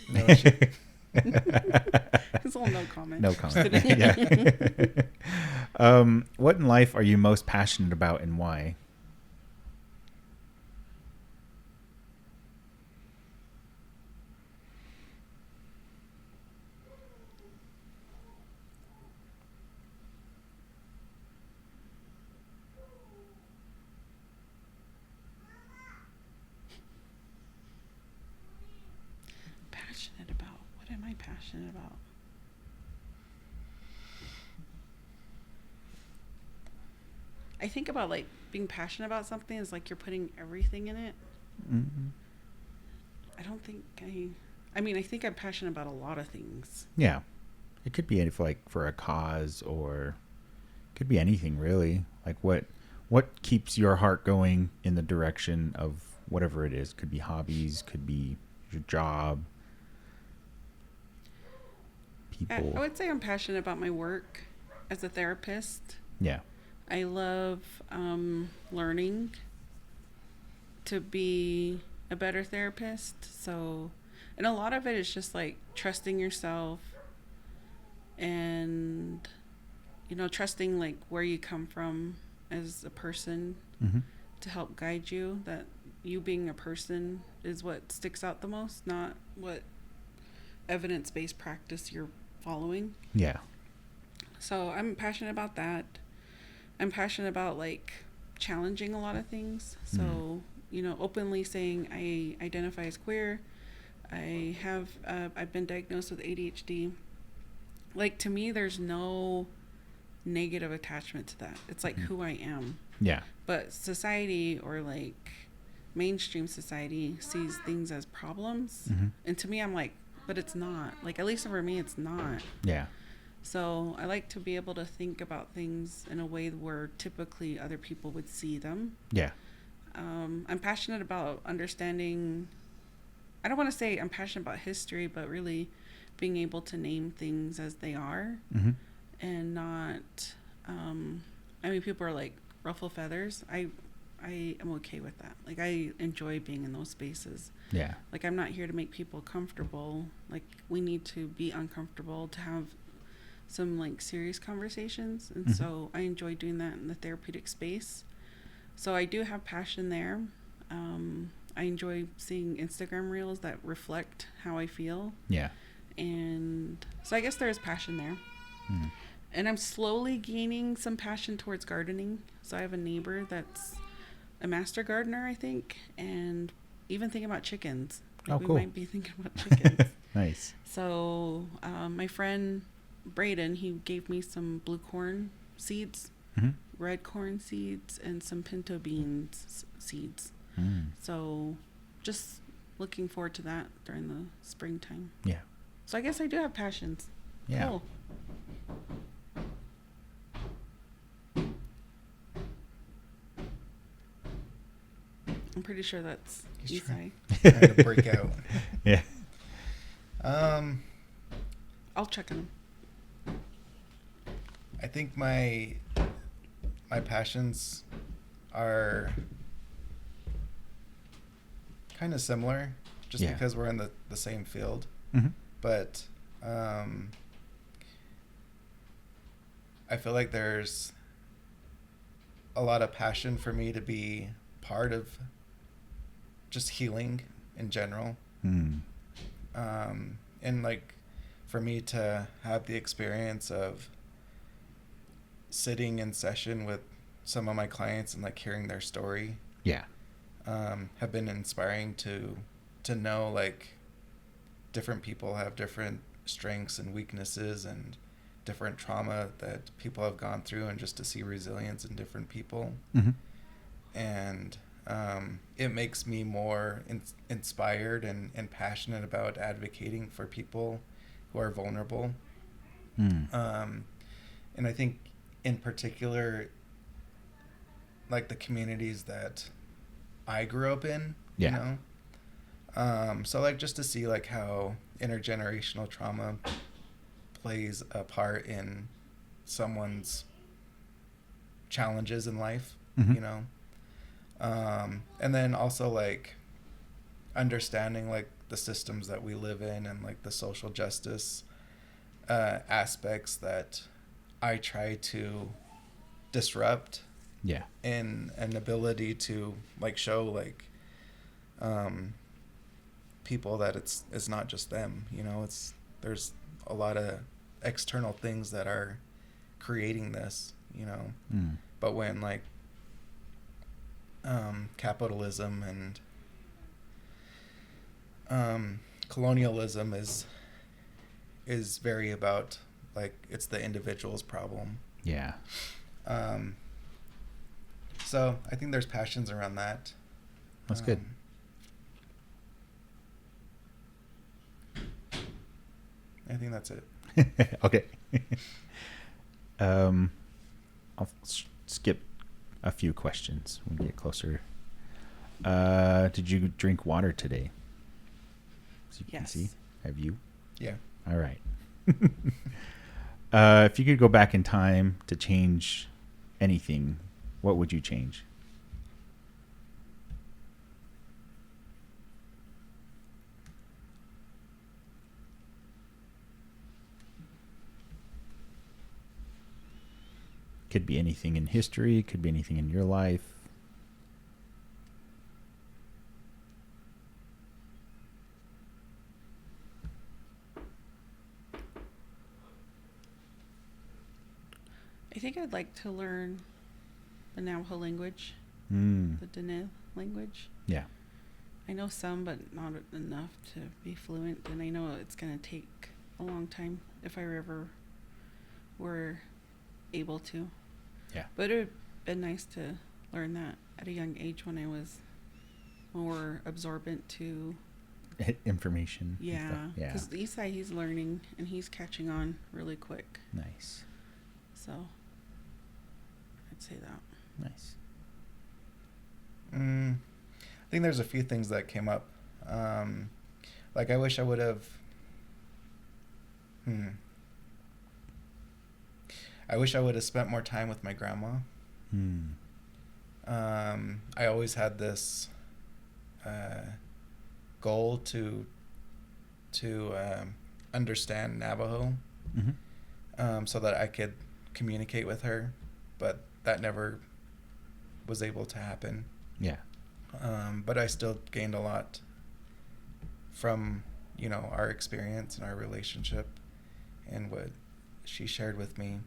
No, It's all no comment. No comment. Yeah. What in life are you most passionate about and why? Passionate about? What am I passionate about? I think about like being passionate about something is like you're putting everything in it. Mm-hmm. I don't think I mean, I think I'm passionate about a lot of things. Yeah. It could be for a cause, or could be anything really. Like what keeps your heart going in the direction of whatever it is. Could be hobbies, could be your job. People. I would say I'm passionate about my work as a therapist. Yeah. I love learning to be a better therapist. So, and a lot of it is just like trusting yourself and, trusting like where you come from as a person Mm-hmm. to help guide you. That you being a person is what sticks out the most, not what evidence-based practice you're following. Yeah. So I'm passionate about that. I'm passionate about like challenging a lot of things. So, openly saying I identify as queer. I've been diagnosed with ADHD. Like, to me, there's no negative attachment to that. It's like who I am. Yeah. But society, or like mainstream society, sees things as problems. Mm-hmm. And to me, I'm like, but it's not. Like, at least for me, it's not. Yeah. So I like to be able to think about things in a way where typically other people would see them. Yeah. I'm passionate about understanding. I don't want to say I'm passionate about history, but really being able to name things as they are. Mm-hmm. And not, people are like ruffle feathers. I am okay with that. Like, I enjoy being in those spaces. Yeah. Like, I'm not here to make people comfortable. Like, we need to be uncomfortable to have some like serious conversations. And Mm-hmm. so I enjoy doing that in the therapeutic space. So I do have passion there. I enjoy seeing Instagram reels that reflect how I feel. Yeah. And so I guess there is passion there. Mm. And I'm slowly gaining some passion towards gardening. So I have a neighbor that's a master gardener, I think, and even thinking about chickens. Oh, we cool. might be thinking about chickens. Nice. So my friend Braden, he gave me some blue corn seeds red corn seeds, and some pinto beans seeds. So just looking forward to that during the springtime. Yeah. So I guess I do have passions. Yeah. Cool. I'm pretty sure that's Esai. Trying to break out. Yeah. I'll check on him. I think my passions are kind of similar, just because we're in the same field. But I feel like there's a lot of passion for me to be part of just healing in general. And like for me to have the experience of sitting in session with some of my clients and like hearing their story have been inspiring to know like different people have different strengths and weaknesses and different trauma that people have gone through, and just to see resilience in different people. And it makes me more inspired and passionate about advocating for people who are vulnerable. And I think in particular, like the communities that I grew up in, you know? So like just to see like how intergenerational trauma plays a part in someone's challenges in life, you know? And then also like understanding like the systems that we live in and like the social justice aspects that I try to disrupt in an ability to like show like people that it's not just them, you know, there's a lot of external things that are creating this, you know. But when like capitalism and colonialism is very about like it's the individual's problem. So I think there's passions around that. That's good. I think that's it. Okay. I'll skip a few questions when we get closer. Did you drink water today? As you can see. Have you? Yeah. All right. If you could go back in time to change anything, what would you change? Could be anything in history, could be anything in your life. I think I'd like to learn the Navajo language, the Dene language. Yeah. I know some, but not enough to be fluent, and I know it's going to take a long time if I ever were able to. Yeah. But it would have been nice to learn that at a young age when I was more absorbent to information. Yeah. Because Esai, he's learning and he's catching on really quick. Nice. So I'd say that. Nice. I think there's a few things that came up. Like I wish I would have. I wish I would have spent more time with my grandma. I always had this goal to understand Navajo, so that I could communicate with her, but that never was able to happen. Yeah. But I still gained a lot from, you know, our experience and our relationship and what she shared with me.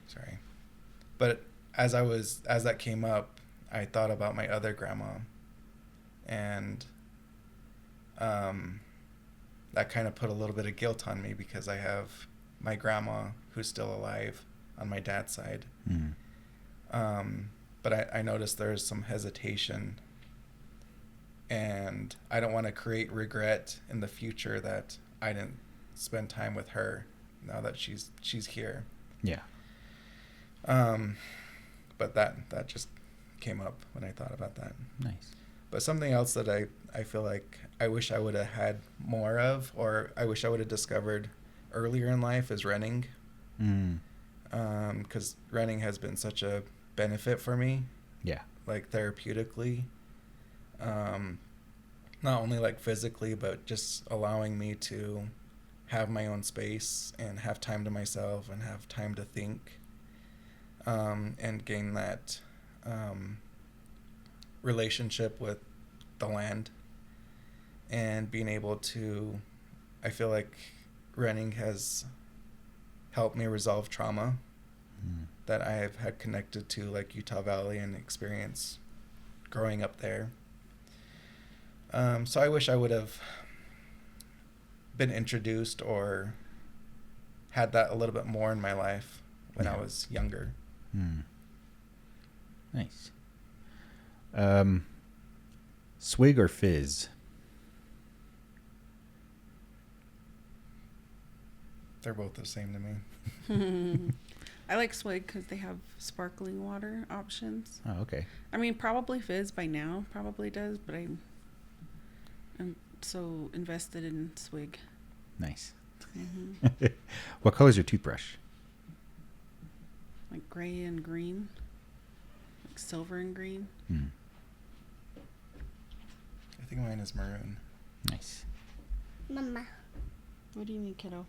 Sorry. But as that came up, I thought about my other grandma, and that kind of put a little bit of guilt on me because I have my grandma who's still alive, on my dad's side. Mm. But I noticed there's some hesitation, and I don't want to create regret in the future that I didn't spend time with her now that she's here. Yeah. But that just came up when I thought about that. Nice. But something else that I feel like I wish I would have had more of, or I wish I would have discovered earlier in life, is running. Because running has been such a benefit for me. Yeah. Like therapeutically. Not only like physically, but just allowing me to have my own space and have time to myself and have time to think. And gain that relationship with the land, and being able to, I feel like running has helped me resolve trauma that I have had connected to, like Utah Valley and experience growing up there. So I wish I would have been introduced or had that a little bit more in my life when I was younger. Nice. Swig or fizz? They're both the same to me. I like Swig because they have sparkling water options. Oh, okay. I mean, probably Fizz by now probably does, but I'm so invested in Swig. Nice. Mm-hmm. What color is your toothbrush? Like gray and green, like silver and green. I think mine is maroon. Nice. Mama, What do you need, kiddo?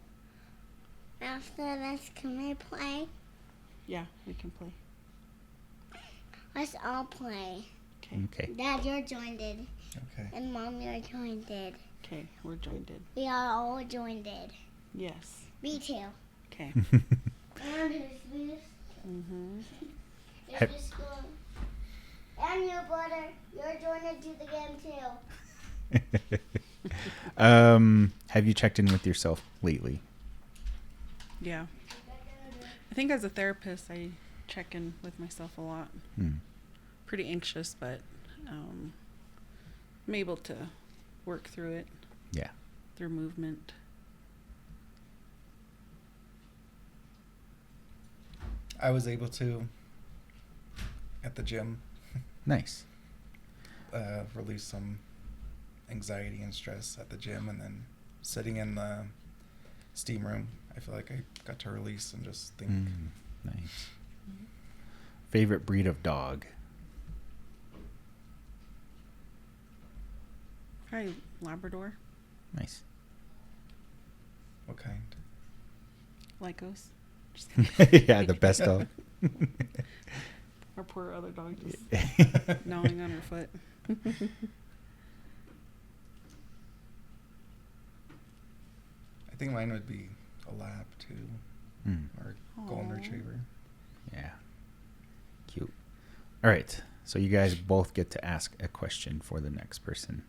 after this, can we play? Yeah, we can play. Let's all play. Okay. Dad, you're joined in. Okay. And Mom, you're joined in. Okay, we're joined in. We are all joined in. Yes. Me too. Okay. And who's Mm-hmm. Have- this going? And your brother, you're joined into the game too. Have you checked in with yourself lately? Yeah. I think as a therapist, I check in with myself a lot. Pretty anxious, but I'm able to work through it. Yeah. Through movement. I was able to, at the gym, Nice. release some anxiety and stress at the gym, and then sitting in the steam room, I feel like I got to release and just think. Nice. Favorite breed of dog? Probably Labrador. Nice. What kind? Lycos. Just kidding. Yeah, the best dog. Our poor other dog just gnawing on her foot. I think mine would be a lab too, or golden Aw. retriever. Yeah. Cute. All right. So you guys both get to ask a question for the next person.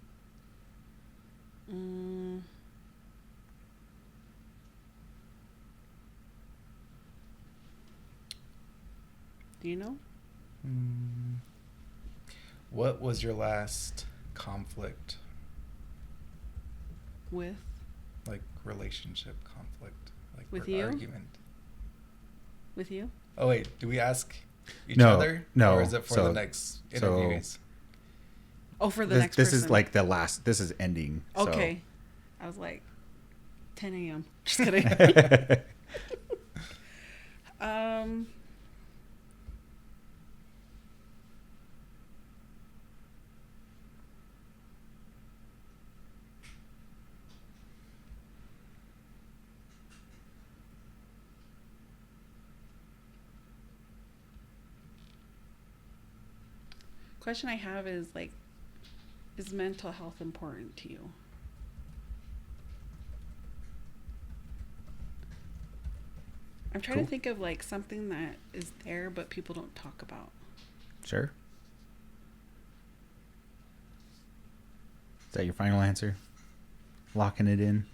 Do you know? What was your last conflict? With? Like relationship conflict, like With or you? argument. With you? Oh wait, do we ask each No, other? no. Or is it for So- the next interviewees? Oh, for the This, next this person. is like the last. This is ending. so- Okay. I was like, 10 a.m. Just kidding. Question I have is like, is mental health important to you? I'm trying Cool. to think of like something that is there but people don't talk about. Sure. Is that your final answer? Locking it in?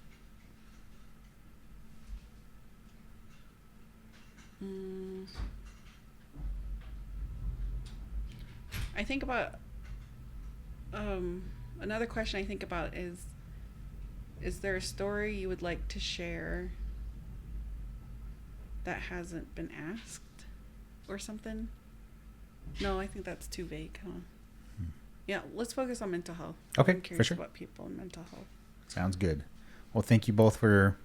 Mm. think about another question I think about is there a story you would like to share that hasn't been asked or something? No, I think that's too vague, huh? Yeah, let's focus on mental health. Okay, I'm curious for sure. about people and mental health. Sounds good. Well, thank you both for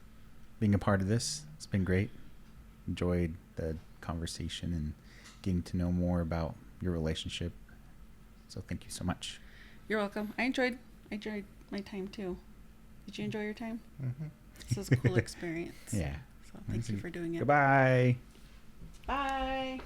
being a part of this. It's been great. Enjoyed the conversation and getting to know more about your relationship. So thank you so much. You're welcome. I enjoyed my time too. Did you enjoy your time? Mm-hmm. This was a cool experience. Yeah. So thank you for doing it. Goodbye. Bye.